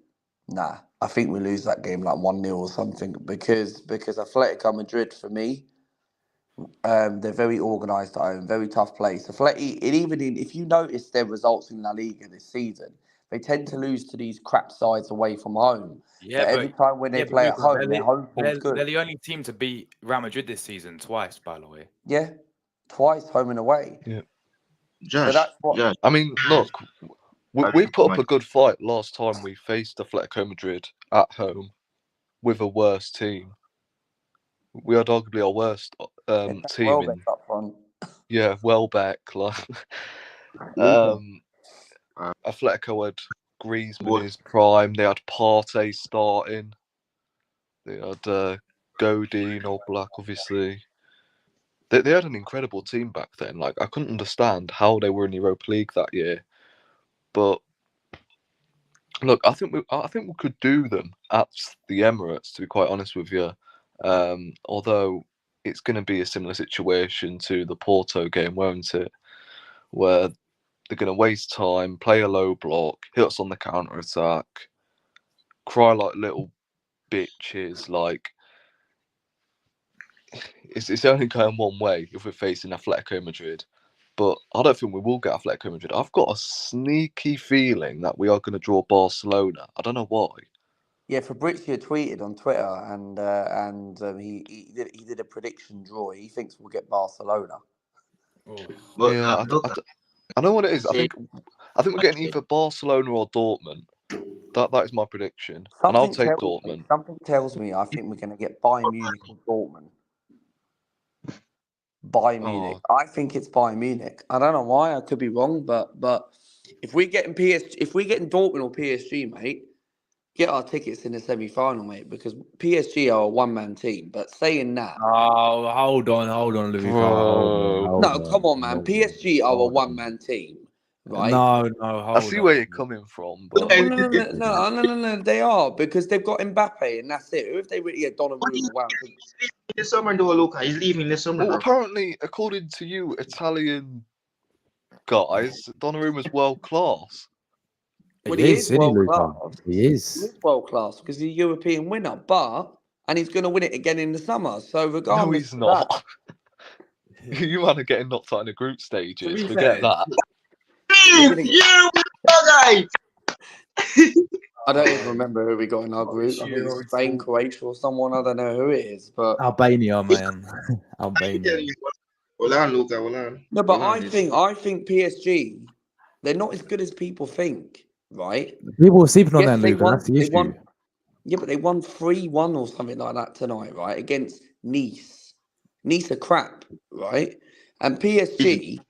[SPEAKER 3] nah, I think we lose that game like 1-0 or something because Atletico Madrid for me, they're very organised at home, very tough place. Atleti, if you notice their results in La Liga this season, they tend to lose to these crap sides away from home.
[SPEAKER 1] Yeah,
[SPEAKER 3] but every time when they play at home, their home form's good.
[SPEAKER 1] They're the only team to beat Real Madrid this season twice, by the way.
[SPEAKER 3] Yeah, twice home and away.
[SPEAKER 4] Yeah.
[SPEAKER 2] Josh,
[SPEAKER 3] So that's what.
[SPEAKER 2] Josh,
[SPEAKER 4] I mean, look, we put up a good fight last time we faced Atletico Madrid at home with a worse team. We had arguably our worst team
[SPEAKER 3] Welbeck
[SPEAKER 4] in.
[SPEAKER 3] up front.
[SPEAKER 4] Yeah, Welbeck. Like, Atletico had Griezmann in his prime. They had Partey starting. They had Godin or Black, obviously. They had an incredible team back then. Like, I couldn't understand how they were in the Europa League that year. But look, I think we could do them at the Emirates. To be quite honest with you, although it's going to be a similar situation to the Porto game, won't it? Where they're going to waste time, play a low block, hit us on the counter attack, cry like little bitches. Like, it's only going one way if we're facing Atletico Madrid. But I don't think we will get Atletico Madrid. I've got a sneaky feeling that we are going to draw Barcelona. I don't know why.
[SPEAKER 3] Yeah, Fabrizio tweeted on Twitter, and he did a prediction draw. He thinks we'll get Barcelona.
[SPEAKER 2] but
[SPEAKER 4] Yeah, I know what it is. I think we're getting either Barcelona or Dortmund. That is my prediction, and I'll take Dortmund.
[SPEAKER 3] Something tells me I think we're going to get Bayern Munich or Dortmund. Bayern Munich. I think it's Bayern Munich. I don't know why. I could be wrong, but if we're getting Dortmund or PSG, mate, get our tickets in the semi-final, mate, because PSG are a one-man team. But saying that,
[SPEAKER 1] Oh, hold on, Luca.
[SPEAKER 4] Bro.
[SPEAKER 3] no, come on, man.
[SPEAKER 1] hold
[SPEAKER 3] PSG are a
[SPEAKER 1] hold on.
[SPEAKER 3] one-man team, right?
[SPEAKER 1] No,
[SPEAKER 4] I
[SPEAKER 1] hold
[SPEAKER 4] see
[SPEAKER 1] on.
[SPEAKER 4] where you're coming from,
[SPEAKER 3] No,
[SPEAKER 4] but
[SPEAKER 3] no, they are because they've got Mbappe and that's it. Who if they really get
[SPEAKER 2] But
[SPEAKER 3] Donnarumma? Wow.
[SPEAKER 2] he's leaving in the summer, though, Luca. He's leaving in the summer,
[SPEAKER 4] well,
[SPEAKER 2] bro.
[SPEAKER 4] apparently, according to you, Italian guys, Donnarumma's world class.
[SPEAKER 3] Well,
[SPEAKER 1] He is, isn't he,
[SPEAKER 3] world
[SPEAKER 1] Luca?
[SPEAKER 3] class.
[SPEAKER 1] He
[SPEAKER 3] He
[SPEAKER 1] is.
[SPEAKER 3] is world class because he's a European winner, and he's going to win it again in the summer. So
[SPEAKER 4] No,
[SPEAKER 3] regardless,
[SPEAKER 4] he's
[SPEAKER 3] of
[SPEAKER 4] not. You man are getting knocked out in the group stages.
[SPEAKER 1] be
[SPEAKER 4] Forget
[SPEAKER 1] fair,
[SPEAKER 4] that.
[SPEAKER 2] Please, you guys.
[SPEAKER 3] I don't even remember who we got in our group. I think it's Spain, Croatia, or someone. I don't know who it is, but
[SPEAKER 1] Albania, man. Albania.
[SPEAKER 2] Hold on, Luca. Hold on.
[SPEAKER 3] no. But
[SPEAKER 2] Hold on,
[SPEAKER 3] I think PSG, they're not as good as people think, right?
[SPEAKER 1] People are sleeping on
[SPEAKER 3] Yes,
[SPEAKER 1] that,
[SPEAKER 3] they
[SPEAKER 1] Luca.
[SPEAKER 3] won.
[SPEAKER 1] That's the
[SPEAKER 3] They
[SPEAKER 1] issue.
[SPEAKER 3] won. Yeah, but they won 3-1 or something like that tonight, right? Against Nice. Nice are crap, right? And PSG,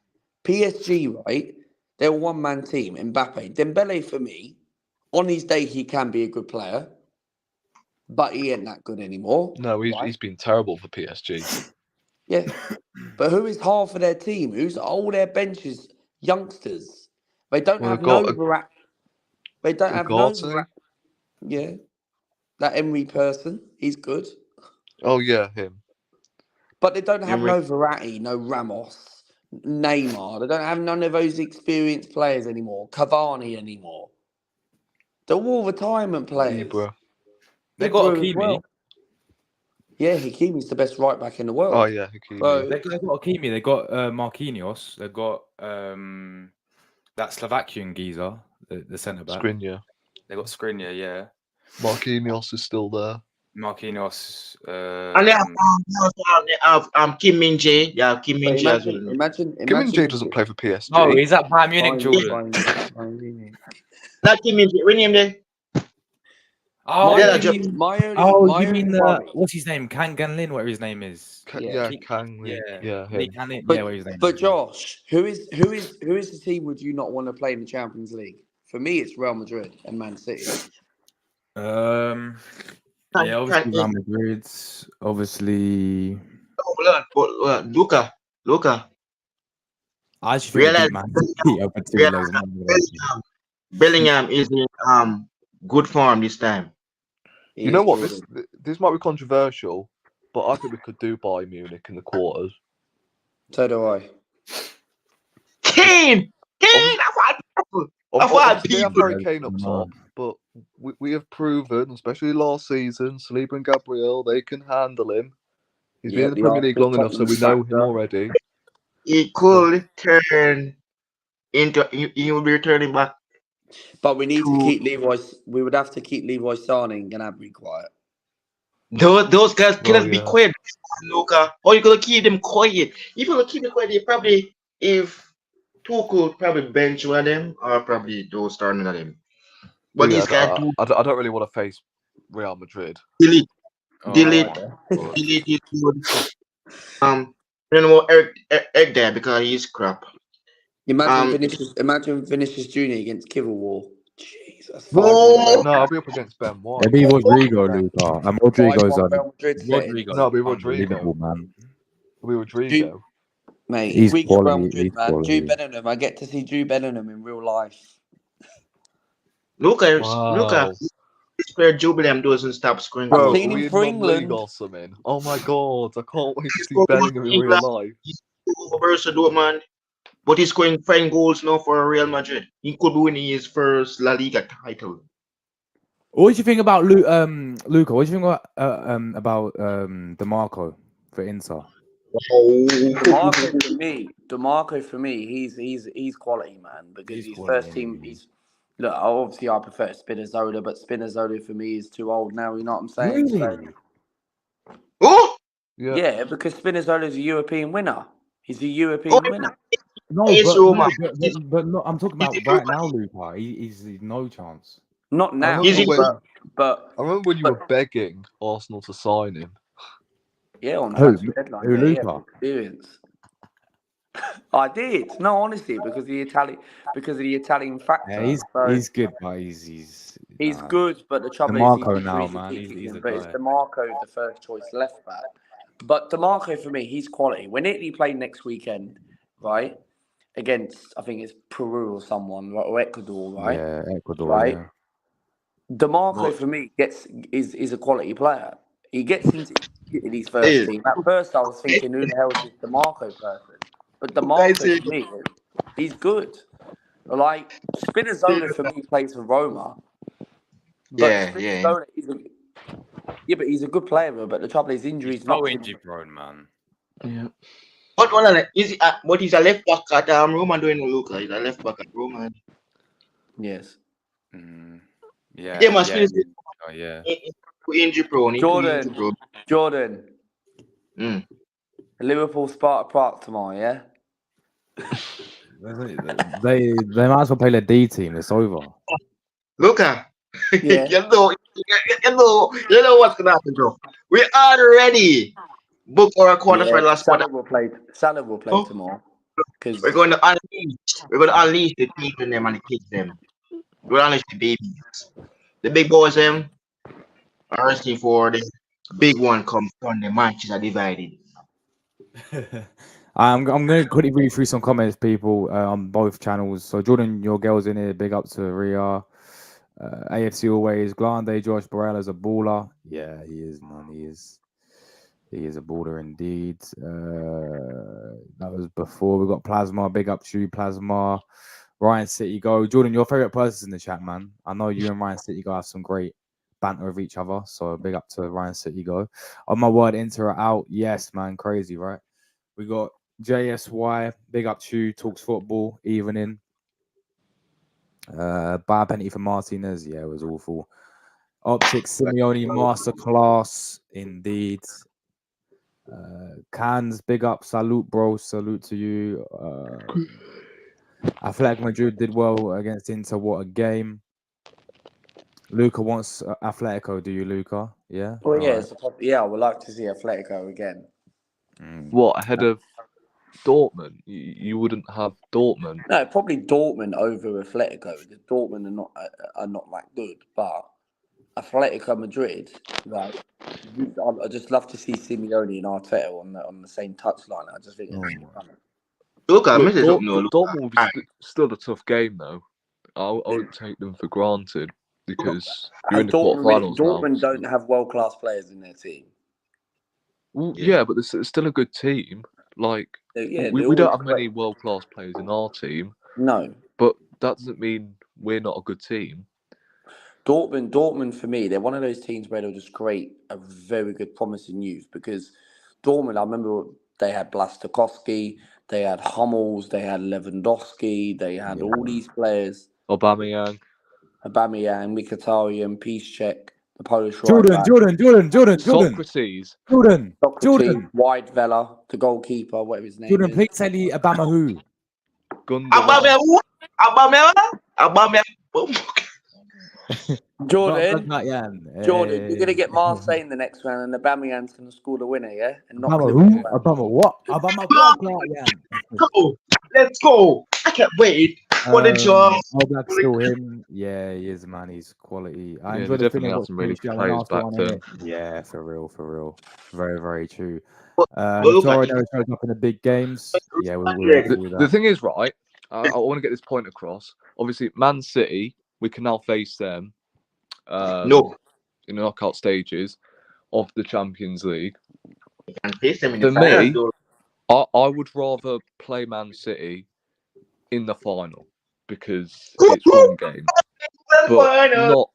[SPEAKER 3] right? They're a one-man team. Mbappe, Dembele for me, on his day he can be a good player, but he ain't that good anymore.
[SPEAKER 4] No,
[SPEAKER 3] right?
[SPEAKER 4] he's been terrible for PSG.
[SPEAKER 3] Yeah. But who is half of their team? Who's all their benches? Youngsters. They don't
[SPEAKER 4] Well,
[SPEAKER 3] have
[SPEAKER 4] they've got
[SPEAKER 3] no Verratti. They don't have no
[SPEAKER 4] Ugarte.
[SPEAKER 3] Verratti. Yeah. That Emery person, he's good.
[SPEAKER 4] Oh yeah, him.
[SPEAKER 3] But they don't have
[SPEAKER 2] Emery.
[SPEAKER 3] no Verratti, no Ramos, Neymar. They don't have none of those experienced players anymore. Cavani anymore. They're all retirement players.
[SPEAKER 4] Ibra.
[SPEAKER 1] They got
[SPEAKER 3] Ibra as
[SPEAKER 1] Hakimi.
[SPEAKER 3] well. Yeah, Hakimi's the best right back in the world.
[SPEAKER 4] Oh yeah, Hakimi.
[SPEAKER 3] So,
[SPEAKER 1] They got Hakimi. They got Marquinhos. They got that Slovakian geezer, the centre back.
[SPEAKER 4] Skriniar.
[SPEAKER 1] They got Skriniar, yeah.
[SPEAKER 4] Marquinhos is still there.
[SPEAKER 1] Marquinhos.
[SPEAKER 2] And they have Kim Min Jae. They have Kim Min Jae as well.
[SPEAKER 3] imagine.
[SPEAKER 4] Kim Min-jae doesn't play for PSG.
[SPEAKER 1] No, he's at Bayern Munich, Jordan.
[SPEAKER 2] Not Kim Min Jae. What name there?
[SPEAKER 1] Oh,
[SPEAKER 2] Yeah,
[SPEAKER 1] you mean what's his name? Kang Ganlin, whatever his name is.
[SPEAKER 4] Kang.
[SPEAKER 1] Yeah,
[SPEAKER 4] Yeah,
[SPEAKER 1] Lee
[SPEAKER 4] him.
[SPEAKER 1] Canlin,
[SPEAKER 3] But,
[SPEAKER 1] yeah, whatever his name
[SPEAKER 3] but
[SPEAKER 1] is.
[SPEAKER 3] Josh, who is the team would you not want to play in the Champions League? For me, it's Real Madrid and Man City.
[SPEAKER 1] Yeah, obviously Real Madrid. Obviously,
[SPEAKER 2] But Luca.
[SPEAKER 1] I actually think
[SPEAKER 2] Realize
[SPEAKER 1] Man City over 2 lows.
[SPEAKER 2] Bellingham is in good form this time.
[SPEAKER 4] You know what? This might be controversial, but I think we could do Bayern Munich in the quarters.
[SPEAKER 3] So do I.
[SPEAKER 2] Kane!
[SPEAKER 4] Obviously, they have Harry Kane up top, but we have proven, especially last season, Saliba and Gabriel, they can handle him. He's been in the Premier League long enough, so we know him already.
[SPEAKER 2] He could turn into. He will be returning back.
[SPEAKER 3] But we need to keep Leroy. We would have to keep Leroy Sané and Gnabry quiet.
[SPEAKER 2] Those guys cannot be quiet, Luca. Or you're gonna keep them quiet. If you're gonna keep them quiet, they probably if Tuchel probably bench one of them, or probably those starting one of them. But these guys do.
[SPEAKER 4] I don't really want to face Real Madrid.
[SPEAKER 2] Delete is good. No more Eric there because he's crap.
[SPEAKER 3] Imagine Vinicius Junior against Kivil. Jesus.
[SPEAKER 2] No,
[SPEAKER 4] I'll be up against Ben White.
[SPEAKER 1] Maybe Rodrigo, Luca. And Rodrigo's
[SPEAKER 3] Rodrigo.
[SPEAKER 4] No, it'll be Rodrigo.
[SPEAKER 1] Man.
[SPEAKER 4] It'll be Rodrigo.
[SPEAKER 3] Mate,
[SPEAKER 1] He's
[SPEAKER 3] if we get Real
[SPEAKER 1] quality,
[SPEAKER 3] Madrid,
[SPEAKER 1] he's
[SPEAKER 3] man,
[SPEAKER 1] quality.
[SPEAKER 3] Jude Bellingham. I get to see Jude Bellingham in real life.
[SPEAKER 2] Luca,
[SPEAKER 4] Wow.
[SPEAKER 2] where Jubilee doesn't stop scoring
[SPEAKER 4] Bro,
[SPEAKER 2] goals.
[SPEAKER 3] seen him
[SPEAKER 4] we in
[SPEAKER 3] for
[SPEAKER 4] non-league
[SPEAKER 3] England.
[SPEAKER 4] or something. Oh my god, I can't wait to see Bellingham in real life.
[SPEAKER 2] For Borussia Dortmund, but he's scoring 5 goals now for Real Madrid. He could be winning his first La Liga title.
[SPEAKER 1] What do you think about Luca? What do you think about DeMarco for Inter?
[SPEAKER 3] DeMarco for me, he's quality, man. Because he's
[SPEAKER 1] quality,
[SPEAKER 3] first team. Look, obviously I prefer Spinazzola, but Spinazzola for me is too old now. You know what I'm saying?
[SPEAKER 1] Really?
[SPEAKER 2] Oh!
[SPEAKER 3] Yeah, because Spinazzola is a European winner. He's a European winner.
[SPEAKER 1] No,
[SPEAKER 2] It's Roma.
[SPEAKER 1] but no, I'm talking about right now, Luca. He's no chance.
[SPEAKER 3] Not now,
[SPEAKER 2] Is he-
[SPEAKER 3] but
[SPEAKER 4] I remember when you were begging Arsenal to sign him.
[SPEAKER 3] Yeah, on
[SPEAKER 1] Who?
[SPEAKER 3] transfer deadline
[SPEAKER 1] Who?
[SPEAKER 3] day. Yeah,
[SPEAKER 1] Luca?
[SPEAKER 3] experience. I did. No, honestly, because the Italian
[SPEAKER 1] Yeah,
[SPEAKER 3] factor. So
[SPEAKER 1] he's good, but he's
[SPEAKER 3] he's
[SPEAKER 1] nah.
[SPEAKER 3] good, but the trouble is he's
[SPEAKER 1] DeMarco now,
[SPEAKER 3] injuries are
[SPEAKER 1] man.
[SPEAKER 3] kicking
[SPEAKER 1] He's
[SPEAKER 3] in.
[SPEAKER 1] a
[SPEAKER 3] But it's
[SPEAKER 1] guy.
[SPEAKER 3] DeMarco, the first choice left back. But DeMarco for me, he's quality. When Italy play next weekend, right, against I think it's Peru or someone, right, or Ecuador, right,
[SPEAKER 1] Yeah, Ecuador.
[SPEAKER 3] right.
[SPEAKER 1] Yeah.
[SPEAKER 3] DeMarco
[SPEAKER 2] But
[SPEAKER 3] for me is a quality player. He gets into his first
[SPEAKER 2] hey,
[SPEAKER 3] team. At first, I was thinking, who the hell is this DeMarco person? But
[SPEAKER 2] guys
[SPEAKER 3] DeMarco
[SPEAKER 2] say,
[SPEAKER 3] for me, he's good. Like Spinazzola for me plays for Roma, but
[SPEAKER 2] yeah.
[SPEAKER 3] Spinazzola is but he's a good player. But the trouble is
[SPEAKER 1] He's
[SPEAKER 3] injuries
[SPEAKER 1] so
[SPEAKER 3] knocks him.
[SPEAKER 1] injury prone, man.
[SPEAKER 4] Yeah.
[SPEAKER 2] But one of the, is he, but he's a left back at Roma doing Luca. He's a left back at Roma.
[SPEAKER 3] Yes,
[SPEAKER 1] Mm,
[SPEAKER 2] Yeah,
[SPEAKER 1] yeah,
[SPEAKER 2] man,
[SPEAKER 1] yeah,
[SPEAKER 2] Spinazzola
[SPEAKER 1] oh, yeah.
[SPEAKER 2] too injury prone. He too injury
[SPEAKER 3] Jordan,
[SPEAKER 2] prone.
[SPEAKER 3] Jordan,
[SPEAKER 2] Mm.
[SPEAKER 3] Liverpool Sparta Prague tomorrow. Yeah,
[SPEAKER 1] They might as well play the D team. It's over.
[SPEAKER 2] Luca,
[SPEAKER 3] yeah,
[SPEAKER 2] you know what's gonna happen, bro. We already booked our
[SPEAKER 3] yeah.
[SPEAKER 2] quarterfinal spot.
[SPEAKER 3] Salah will play
[SPEAKER 2] Oh,
[SPEAKER 3] tomorrow
[SPEAKER 2] we're
[SPEAKER 3] because
[SPEAKER 2] going to unleash. We're going to unleash the teeth in them and the kids them. We're gonna unleash the babies. The big boys them are asking for the big one come from the matches are divided.
[SPEAKER 1] I'm going to quickly read through some comments, people, on both channels. So Jordan, your girl's in here. Big up to Ria. AFC always. Glande, Josh Barella's a baller. Yeah, he is, man. He is. He is a baller indeed. That was before we got Plasma. Big up to you, Plasma. Ryan City go. Jordan, your favorite person's in the chat, man. I know you and Ryan City go have some great banter with each other. So big up to Ryan City go. On my word, Inter are out. Yes, man. Crazy, right? We got JSY. Big up to you. Talks football. Evening. Bar penalty for Martinez. Yeah, it was awful. Optic Simeone masterclass. Indeed. Cans, big up. Salute, bro. Salute to you. Atletico Madrid did well against Inter. What a game. Luca wants Atletico. Do you, Luca? Yeah.
[SPEAKER 3] well,
[SPEAKER 1] All
[SPEAKER 3] yeah,
[SPEAKER 1] right.
[SPEAKER 3] I would like to see Atletico again.
[SPEAKER 4] What, ahead of Dortmund? You wouldn't have Dortmund.
[SPEAKER 3] No, probably Dortmund over Atletico because Dortmund are not that good, but Atletico Madrid, right? I just love to see Simeone and Arteta on the same touchline. I just think it's really funny.
[SPEAKER 2] Look, I
[SPEAKER 4] Look,
[SPEAKER 2] missed something. No, look.
[SPEAKER 4] Dortmund will be
[SPEAKER 2] Alright.
[SPEAKER 4] still a tough game, though. I wouldn't take them for granted because you're in the
[SPEAKER 3] Dortmund,
[SPEAKER 4] quarterfinals now.
[SPEAKER 3] Dortmund
[SPEAKER 4] So.
[SPEAKER 3] don't have world-class players in their team.
[SPEAKER 4] Well,
[SPEAKER 2] Yeah.
[SPEAKER 4] yeah, but it's still a good team. Like,
[SPEAKER 3] Yeah,
[SPEAKER 4] we don't have many world-class players in our team,
[SPEAKER 3] No,
[SPEAKER 4] but that doesn't mean we're not a good team.
[SPEAKER 3] Dortmund for me, they're one of those teams where they'll just create a very good promising youth because Dortmund, I remember they had Blastakowski, they had Hummels, they had Lewandowski, they had all these players,
[SPEAKER 4] Aubameyang.
[SPEAKER 3] Aubameyang, Mkhitaryan, Piszczek, the Polish right
[SPEAKER 1] Jordan,
[SPEAKER 3] back,
[SPEAKER 4] Socrates.
[SPEAKER 3] Socrates, Wide Vela, the goalkeeper, whatever his name is.
[SPEAKER 1] Please tell me Obama who.
[SPEAKER 4] Gundogan.
[SPEAKER 2] Abame.
[SPEAKER 3] Jordan,
[SPEAKER 1] Jordan,
[SPEAKER 3] you're gonna get Marseille in the next round, and Aubameyang's gonna score the winner, yeah, and knock
[SPEAKER 1] Obama
[SPEAKER 3] Liverpool
[SPEAKER 1] who?
[SPEAKER 3] out.
[SPEAKER 1] Obama what? Obama what?
[SPEAKER 2] Go. Let's go. I can't wait for the job.
[SPEAKER 1] All Black still him. Yeah, he is, man. He's quality. I
[SPEAKER 4] Yeah,
[SPEAKER 1] enjoy
[SPEAKER 4] they
[SPEAKER 1] the feeling
[SPEAKER 4] definitely
[SPEAKER 1] of
[SPEAKER 4] had
[SPEAKER 1] what's
[SPEAKER 4] some really
[SPEAKER 1] finished
[SPEAKER 4] good
[SPEAKER 1] when
[SPEAKER 4] players
[SPEAKER 1] Arsenal
[SPEAKER 4] back
[SPEAKER 1] won
[SPEAKER 4] then.
[SPEAKER 1] it. Yeah, for real, for real. Very, very true.
[SPEAKER 2] But look at
[SPEAKER 1] Torino shows up in the big games. Yeah, we'll
[SPEAKER 2] Yeah.
[SPEAKER 1] review
[SPEAKER 4] The
[SPEAKER 1] that.
[SPEAKER 4] thing is, right, I want to get this point across. Obviously, Man City, we can now face them
[SPEAKER 2] No.
[SPEAKER 4] in the knockout stages of the Champions League.
[SPEAKER 2] And face them in the
[SPEAKER 4] For
[SPEAKER 2] finals,
[SPEAKER 4] me,
[SPEAKER 2] though.
[SPEAKER 4] I would rather play Man City in the final because it's one game, but not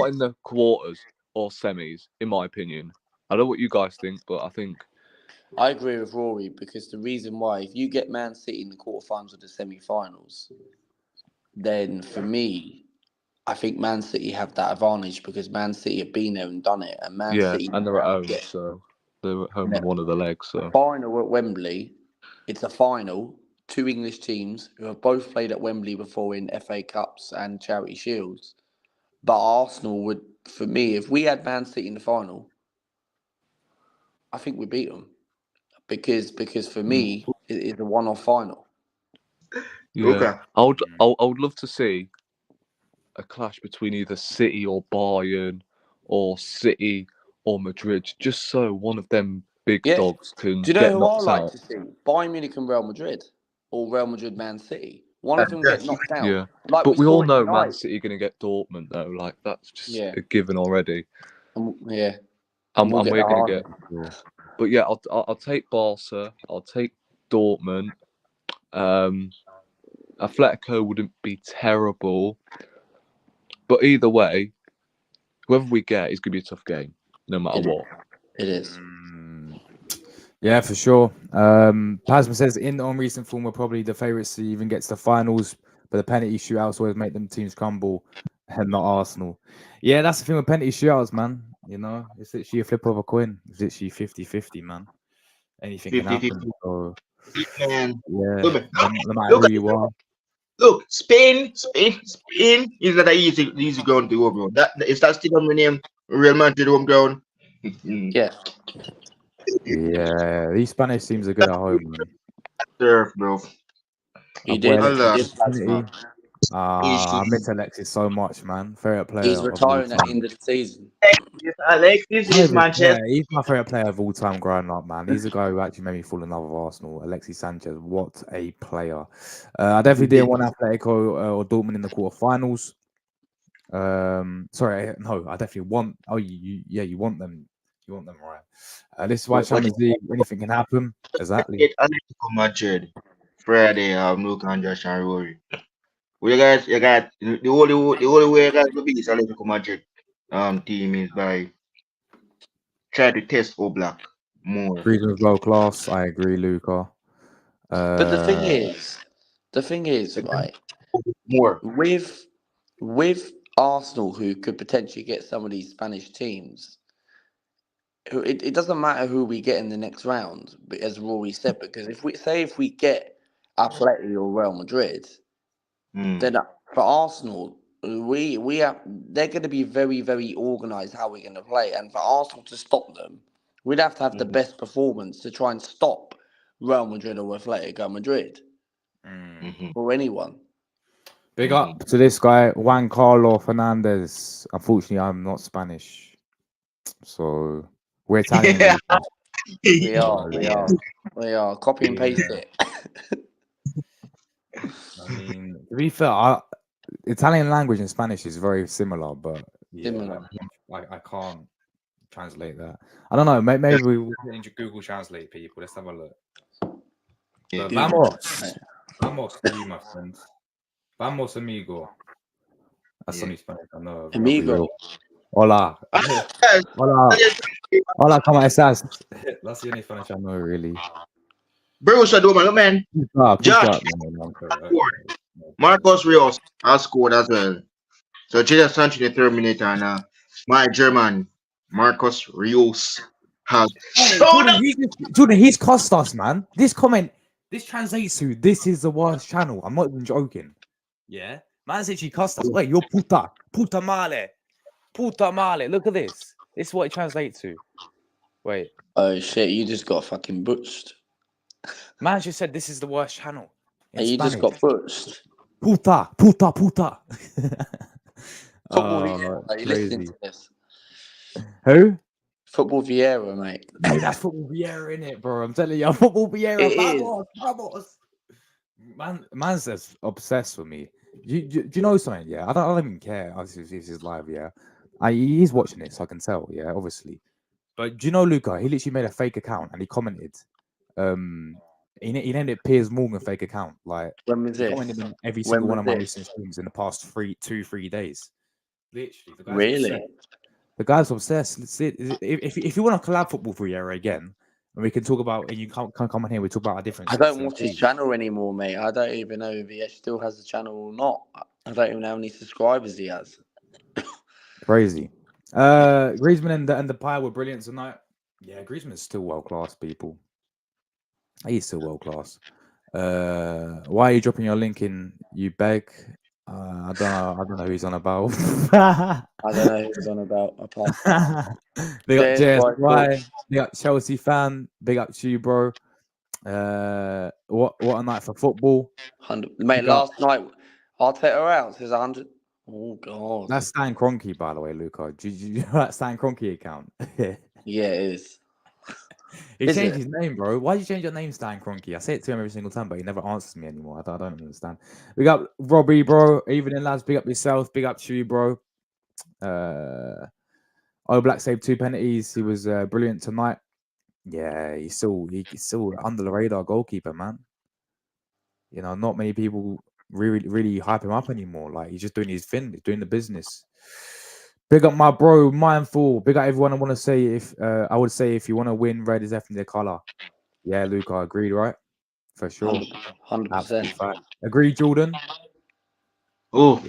[SPEAKER 4] in the quarters or semis, in my opinion. I don't know what you guys think, but I think
[SPEAKER 3] I agree with Rory because the reason why, if you get Man City in the quarterfinals or the semi-finals, then for me, I think Man City have that advantage because Man City have been there and done it, and Man
[SPEAKER 4] yeah,
[SPEAKER 3] City
[SPEAKER 4] and they're at home,
[SPEAKER 3] get
[SPEAKER 4] so they're at home
[SPEAKER 3] a
[SPEAKER 4] in one of the legs. So
[SPEAKER 3] final at Wembley. It's a final. Two English teams who have both played at Wembley before in FA Cups and Charity Shields. But Arsenal would, for me, if we had Man City in the final, I think we beat them because for me it is a one-off final.
[SPEAKER 4] Yeah,
[SPEAKER 2] Luca.
[SPEAKER 4] I would love to see a clash between either City or Bayern, or City or Madrid, just so one of them big
[SPEAKER 3] Yeah.
[SPEAKER 4] dogs can
[SPEAKER 3] Do you know
[SPEAKER 4] get
[SPEAKER 3] who I
[SPEAKER 4] knocked
[SPEAKER 3] like
[SPEAKER 4] out.
[SPEAKER 3] to see? Bayern Munich and Real Madrid, or Real Madrid Man City. One of them get knocked out.
[SPEAKER 4] Yeah,
[SPEAKER 3] Like
[SPEAKER 4] but we
[SPEAKER 3] saw
[SPEAKER 4] all
[SPEAKER 3] it
[SPEAKER 4] know Man
[SPEAKER 3] tonight.
[SPEAKER 4] City are going to get Dortmund though. Like that's just
[SPEAKER 3] Yeah.
[SPEAKER 4] a given already.
[SPEAKER 3] Yeah.
[SPEAKER 4] And
[SPEAKER 3] We'll get
[SPEAKER 4] we're
[SPEAKER 3] the
[SPEAKER 4] going to get.
[SPEAKER 3] hard.
[SPEAKER 4] But yeah, I'll take Barca. I'll take Dortmund. Atletico wouldn't be terrible, but either way, whoever we get is going to be a tough game, no matter
[SPEAKER 3] It is.
[SPEAKER 4] what.
[SPEAKER 3] It is.
[SPEAKER 1] Yeah, for sure. Pasma says in on recent form we're probably the favourites to even get to the finals, but the penalty shootouts always make them teams crumble, and not Arsenal. Yeah, that's the thing with penalty shootouts, man. You know, it's literally a flip of a coin. It's literally 50-50, man. Anything can
[SPEAKER 2] 50-50.
[SPEAKER 1] happen. So,
[SPEAKER 2] Man.
[SPEAKER 1] yeah,
[SPEAKER 2] Look,
[SPEAKER 1] no matter
[SPEAKER 2] look
[SPEAKER 1] who
[SPEAKER 2] at
[SPEAKER 1] you are.
[SPEAKER 2] look, Spain is not an easy ground to go, bro. That is that stadium name Real Madrid home ground.
[SPEAKER 3] Yeah.
[SPEAKER 1] Yeah, these Spanish teams are good at home, man.
[SPEAKER 2] Surf, bro.
[SPEAKER 3] He
[SPEAKER 1] Boy,
[SPEAKER 3] did. He
[SPEAKER 2] Allah.
[SPEAKER 3] did plasma.
[SPEAKER 1] I miss Alexis so much, man. Favorite player
[SPEAKER 3] He's
[SPEAKER 1] of all
[SPEAKER 3] retiring at the
[SPEAKER 1] time.
[SPEAKER 3] end of the season.
[SPEAKER 2] Alexis
[SPEAKER 1] Not
[SPEAKER 2] is
[SPEAKER 1] even
[SPEAKER 2] Manchester.
[SPEAKER 1] fair. He's my favorite player of all time growing up, man. He's the guy who actually made me fall in love with Arsenal. Alexis Sanchez, what a player. I definitely didn't want Atletico or Dortmund in the quarterfinals. Sorry, no, I definitely want. Oh, you want them. You want them, right? This is why
[SPEAKER 2] What
[SPEAKER 1] Champions League, anything can happen. Exactly.
[SPEAKER 2] get Atletico Madrid Friday? Luca and Josh and Rory. Well, you got the only way you guys will beat Atletico Madrid team is by try to test Oblak more.
[SPEAKER 1] Griezmann's world class. I agree, Luca.
[SPEAKER 3] But the thing
[SPEAKER 1] Uh,
[SPEAKER 3] is, right,
[SPEAKER 2] More.
[SPEAKER 3] with Arsenal, who could potentially get some of these Spanish teams, it doesn't matter who we get in the next round, but as Rory said, because if we get Atleti or Real Madrid, then for Arsenal, we have they're going to be very very organised how we're going to play, and for Arsenal to stop them, we'd have to have the best performance to try and stop Real Madrid or Atletico Madrid or anyone.
[SPEAKER 1] Big up to this guy, Juan Carlo Fernandez. Unfortunately, I'm not Spanish, so we're Italian.
[SPEAKER 3] We are. Copy and paste it.
[SPEAKER 1] I mean, to be fair, Italian language and Spanish is very similar, but yeah,
[SPEAKER 3] Similar.
[SPEAKER 1] I can't translate that. I don't know. Maybe we can Google Translate, people. Let's have a look.
[SPEAKER 2] Yeah.
[SPEAKER 1] Vamos, vamos to you, my friend. Vamos, amigo. That's
[SPEAKER 2] Yeah.
[SPEAKER 1] something Spanish. I know. I'll be
[SPEAKER 3] Amigo.
[SPEAKER 1] real. Hola. Hola. Hola, ¿cómo estás? That's the only Spanish I know, really.
[SPEAKER 2] Bruce Adoma, man. Josh
[SPEAKER 1] scored.
[SPEAKER 2] Marcos Rios has scored as well. So Jadon Sancho in the third minute, and my German Marcos Rios has showed up.
[SPEAKER 1] Jordan, he's cost us, man. This translates to this is the worst channel. I'm not even joking. Yeah, man's actually cost us. Wait, you're puta male. Look at this. This is what it translates to. Wait,
[SPEAKER 3] Oh shit! You just got fucking butched.
[SPEAKER 1] man just said this is the worst channel.
[SPEAKER 3] And you just got butched.
[SPEAKER 1] Puta.
[SPEAKER 3] Football Vieira, are you listening to this?
[SPEAKER 1] Who?
[SPEAKER 3] Football Vieira, mate.
[SPEAKER 1] Hey, that's Football Vieira, in it, bro. I'm telling you, Football Vieira.
[SPEAKER 3] It is.
[SPEAKER 1] Vamos. Man's just obsessed with me. Do you know something? Yeah, I don't even care. Obviously, this is live. Yeah, he's watching it, so I can tell. Yeah, obviously. But do you know Luca? He literally made a fake account and he commented. He named it Piers Morgan fake account. Like,
[SPEAKER 3] When was
[SPEAKER 1] he
[SPEAKER 3] this?
[SPEAKER 1] commented in every
[SPEAKER 3] When
[SPEAKER 1] single one
[SPEAKER 3] was
[SPEAKER 1] of my
[SPEAKER 3] this?
[SPEAKER 1] recent streams in the past 3 days. Literally, the guy's
[SPEAKER 3] Really?
[SPEAKER 1] obsessed. The guy's obsessed. If you want to collab Football Vieira again, and we can talk about, and you can't come on here, we talk about our differences.
[SPEAKER 3] I don't watch his channel anymore, mate. I don't even know if he still has the channel or not. I don't even know how many subscribers he has.
[SPEAKER 1] Crazy. Griezmann and the Pie were brilliant tonight. Yeah, Griezmann's still world class, people. He's still world class. Why are you dropping your link in? You beg. I don't know who he's on about.
[SPEAKER 3] I don't know who he's on about. I passed that.
[SPEAKER 1] Big up
[SPEAKER 3] Cheers, boy,
[SPEAKER 1] JSY. Big up Chelsea fan. Big up to you, bro. What a night for football.
[SPEAKER 3] 100. Mate,
[SPEAKER 1] Big up.
[SPEAKER 3] last night, Arteta out says 100. Oh, God.
[SPEAKER 1] That's Stan Kroenke, by the way, Luca. Do you know that Stan Kroenke account?
[SPEAKER 3] Yeah, it is.
[SPEAKER 1] He
[SPEAKER 3] Is
[SPEAKER 1] changed
[SPEAKER 3] it?
[SPEAKER 1] his name, bro. Why did you change your name, Stan Kroenke? I say it to him every single time, but he never answers me anymore. I don't understand. Big up Robbie, bro. Evening, lads. Big up yourself. Big up to you, bro. Black saved 2 penalties. He was brilliant tonight. Yeah, he's still under the radar goalkeeper, man. You know, not many people really hype him up anymore. Like, he's just doing his thing. He's doing the business. Big up my bro, Mindful. Big up everyone. I want to say I would say if you want to win, red is definitely the color. Yeah, Luca, agreed, right? For sure.
[SPEAKER 3] 100%.
[SPEAKER 1] Absolutely fact. Agreed, Jordan?
[SPEAKER 2] Oh,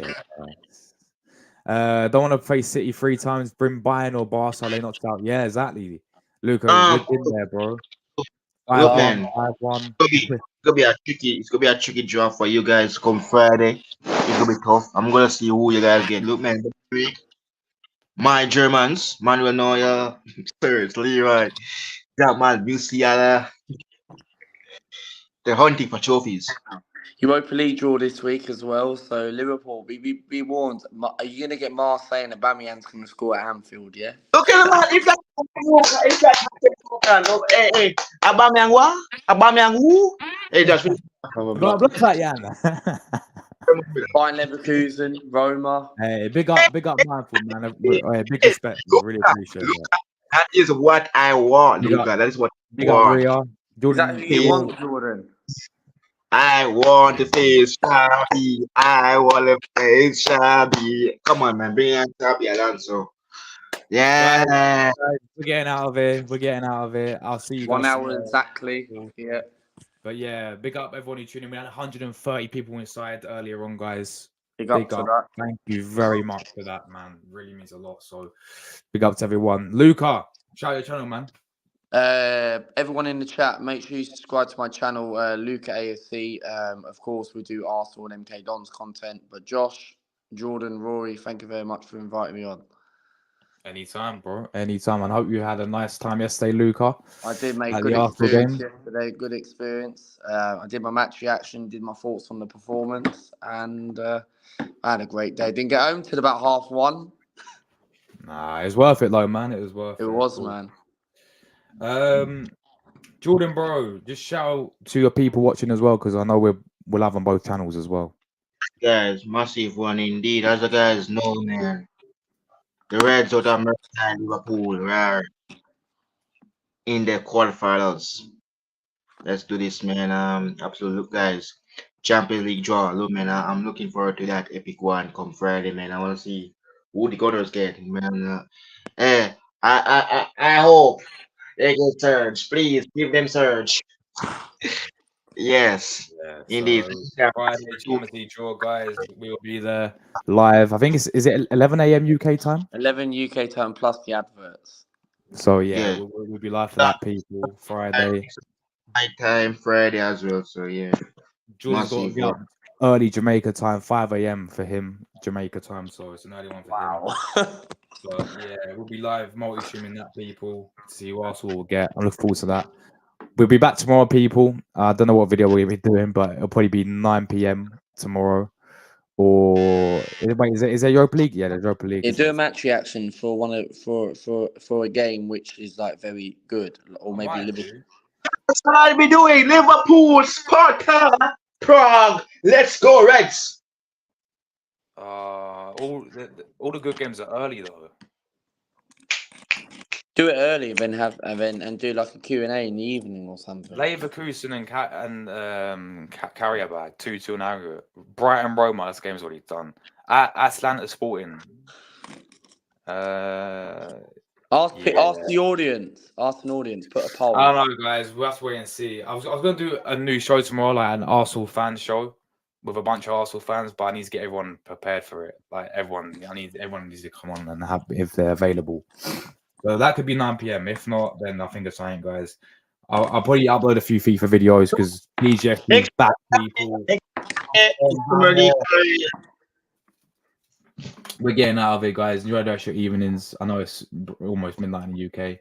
[SPEAKER 1] Yeah. Don't want to play City 3 times. Bring Bayern or Barca. They knocked out. Yeah, exactly. Luca, we're in there, bro.
[SPEAKER 2] look,
[SPEAKER 1] 5-1,
[SPEAKER 2] man.
[SPEAKER 1] 5-1.
[SPEAKER 2] It's gonna be a tricky draw for you guys come Friday. It's gonna be tough. I'm gonna see who you guys get. Look, man, this week, my Germans, Manuel Neuer, Spurs, Leroy, that man, Musiala, they're hunting for trophies.
[SPEAKER 3] Europa League draw this week as well. So, Liverpool, be warned. Are you going to get Marseille and Aubameyang's going to score at Anfield, yeah?
[SPEAKER 2] Look at man, if that, no, hey, Aubameyang what? Aubameyang who? Hey, that's really
[SPEAKER 1] Block that, Jan.
[SPEAKER 3] Bayern Leverkusen, Roma.
[SPEAKER 1] Hey, big up, Mindful, man. Big respect. I really appreciate
[SPEAKER 2] Luca,
[SPEAKER 1] that.
[SPEAKER 2] that is what I want,
[SPEAKER 1] Big up,
[SPEAKER 2] Luca. That is what I
[SPEAKER 1] big up,
[SPEAKER 2] want.
[SPEAKER 1] Ria.
[SPEAKER 3] Is that
[SPEAKER 1] Jordan,
[SPEAKER 3] who you want, Jordan?
[SPEAKER 2] I want to face Shabby. I want to face Shabby. Come on, man. Bring on Shabby Alonso. Yeah.
[SPEAKER 1] guys, we're getting out of here. We're getting out of here. I'll see you
[SPEAKER 3] 1
[SPEAKER 1] guys
[SPEAKER 3] hour
[SPEAKER 1] tomorrow.
[SPEAKER 3] exactly. Yeah.
[SPEAKER 1] But yeah, big up everyone who tuned in. We had 130 people inside earlier on, guys.
[SPEAKER 3] Big up to that.
[SPEAKER 1] Thank you very much for that, man. Really means a lot. So big up to everyone. Luca, shout out your channel, man.
[SPEAKER 3] Everyone in the chat, make sure you subscribe to my channel, Luca AFC. Of course, we do Arsenal and MK Dons content. But Josh, Jordan, Rory, thank you very much for inviting me on.
[SPEAKER 1] Anytime, bro. Anytime. And I hope you had a nice time yesterday, Luca.
[SPEAKER 3] I did make
[SPEAKER 1] At
[SPEAKER 3] good
[SPEAKER 1] the Arsenal
[SPEAKER 3] experience
[SPEAKER 1] game.
[SPEAKER 3] yesterday. Good experience. I did my match reaction, did my thoughts on the performance, and I had a great day. Didn't get home till about 1:30.
[SPEAKER 1] Nah, it was worth it, though, man. It was worth it.
[SPEAKER 3] It was, man.
[SPEAKER 1] Jordan, bro, just shout out to your people watching as well, because I know we'll have on both channels as well.
[SPEAKER 2] Guys, massive one indeed. As the guys know, man, the Reds out of America and Liverpool are in the quarterfinals. Let's do this, man. Absolute look, guys. Champions League draw. Look, man, I'm looking forward to that epic one come Friday, man. I want to see who the Gunners get, man. I hope they get Surge. Please give them Surge. Yes,
[SPEAKER 1] Yeah,
[SPEAKER 2] indeed.
[SPEAKER 1] so Friday Champions League draw, guys. We will be there live. I think is it 11 a.m. UK time?
[SPEAKER 3] 11 UK time plus the adverts.
[SPEAKER 1] So yeah,
[SPEAKER 2] Yeah.
[SPEAKER 1] we'll be live for that, people. Friday.
[SPEAKER 2] Night time Friday as well. So yeah,
[SPEAKER 1] Jordan's got to
[SPEAKER 2] massive
[SPEAKER 1] get up
[SPEAKER 2] one.
[SPEAKER 1] early Jamaica time, 5 a.m. for him, Jamaica time. So it's an early one for him. But yeah, we'll be live multi-streaming that, people. See who else we'll get. I'm looking forward to that. We'll be back tomorrow, people. I don't know what video we'll be doing, but it'll probably be 9 p.m. tomorrow. Or wait, is there Europa League? Yeah, there's Europa League.
[SPEAKER 3] You do a match reaction for for a game which is like very good, or maybe Liverpool.
[SPEAKER 2] That's what I'll be doing. Liverpool, Sparta, Prague. Let's go, Reds.
[SPEAKER 1] All the good games are early though.
[SPEAKER 3] Do it early, then and do like a Q&A in the evening or something.
[SPEAKER 1] Leverkusen and Karabakh 2-2 in aggregate. Brighton Roma, this game's already done. Atlanta Sporting.
[SPEAKER 3] Ask the audience. Ask an audience. Put a poll.
[SPEAKER 1] I don't know, guys. We'll have to wait and see. I was going to do a new show tomorrow, like an Arsenal fan show with a bunch of Arsenal fans, but I need to get everyone prepared for it. Like everyone needs to come on and have if they're available. So that could be 9 p.m. If not, then I think it's fine, guys. I'll probably upload a few FIFA videos because PGF is back, people. we're getting out of it, guys. Enjoy the rest of your evenings. I know it's almost midnight in the UK.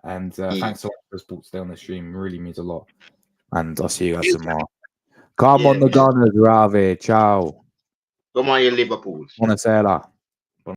[SPEAKER 1] And thanks so much for sports day on the stream. It really means a lot. And I'll see you guys tomorrow. Come on, the Gunners. We're out of here. Ciao.
[SPEAKER 2] Come on, you Liverpool.
[SPEAKER 1] Buonasera.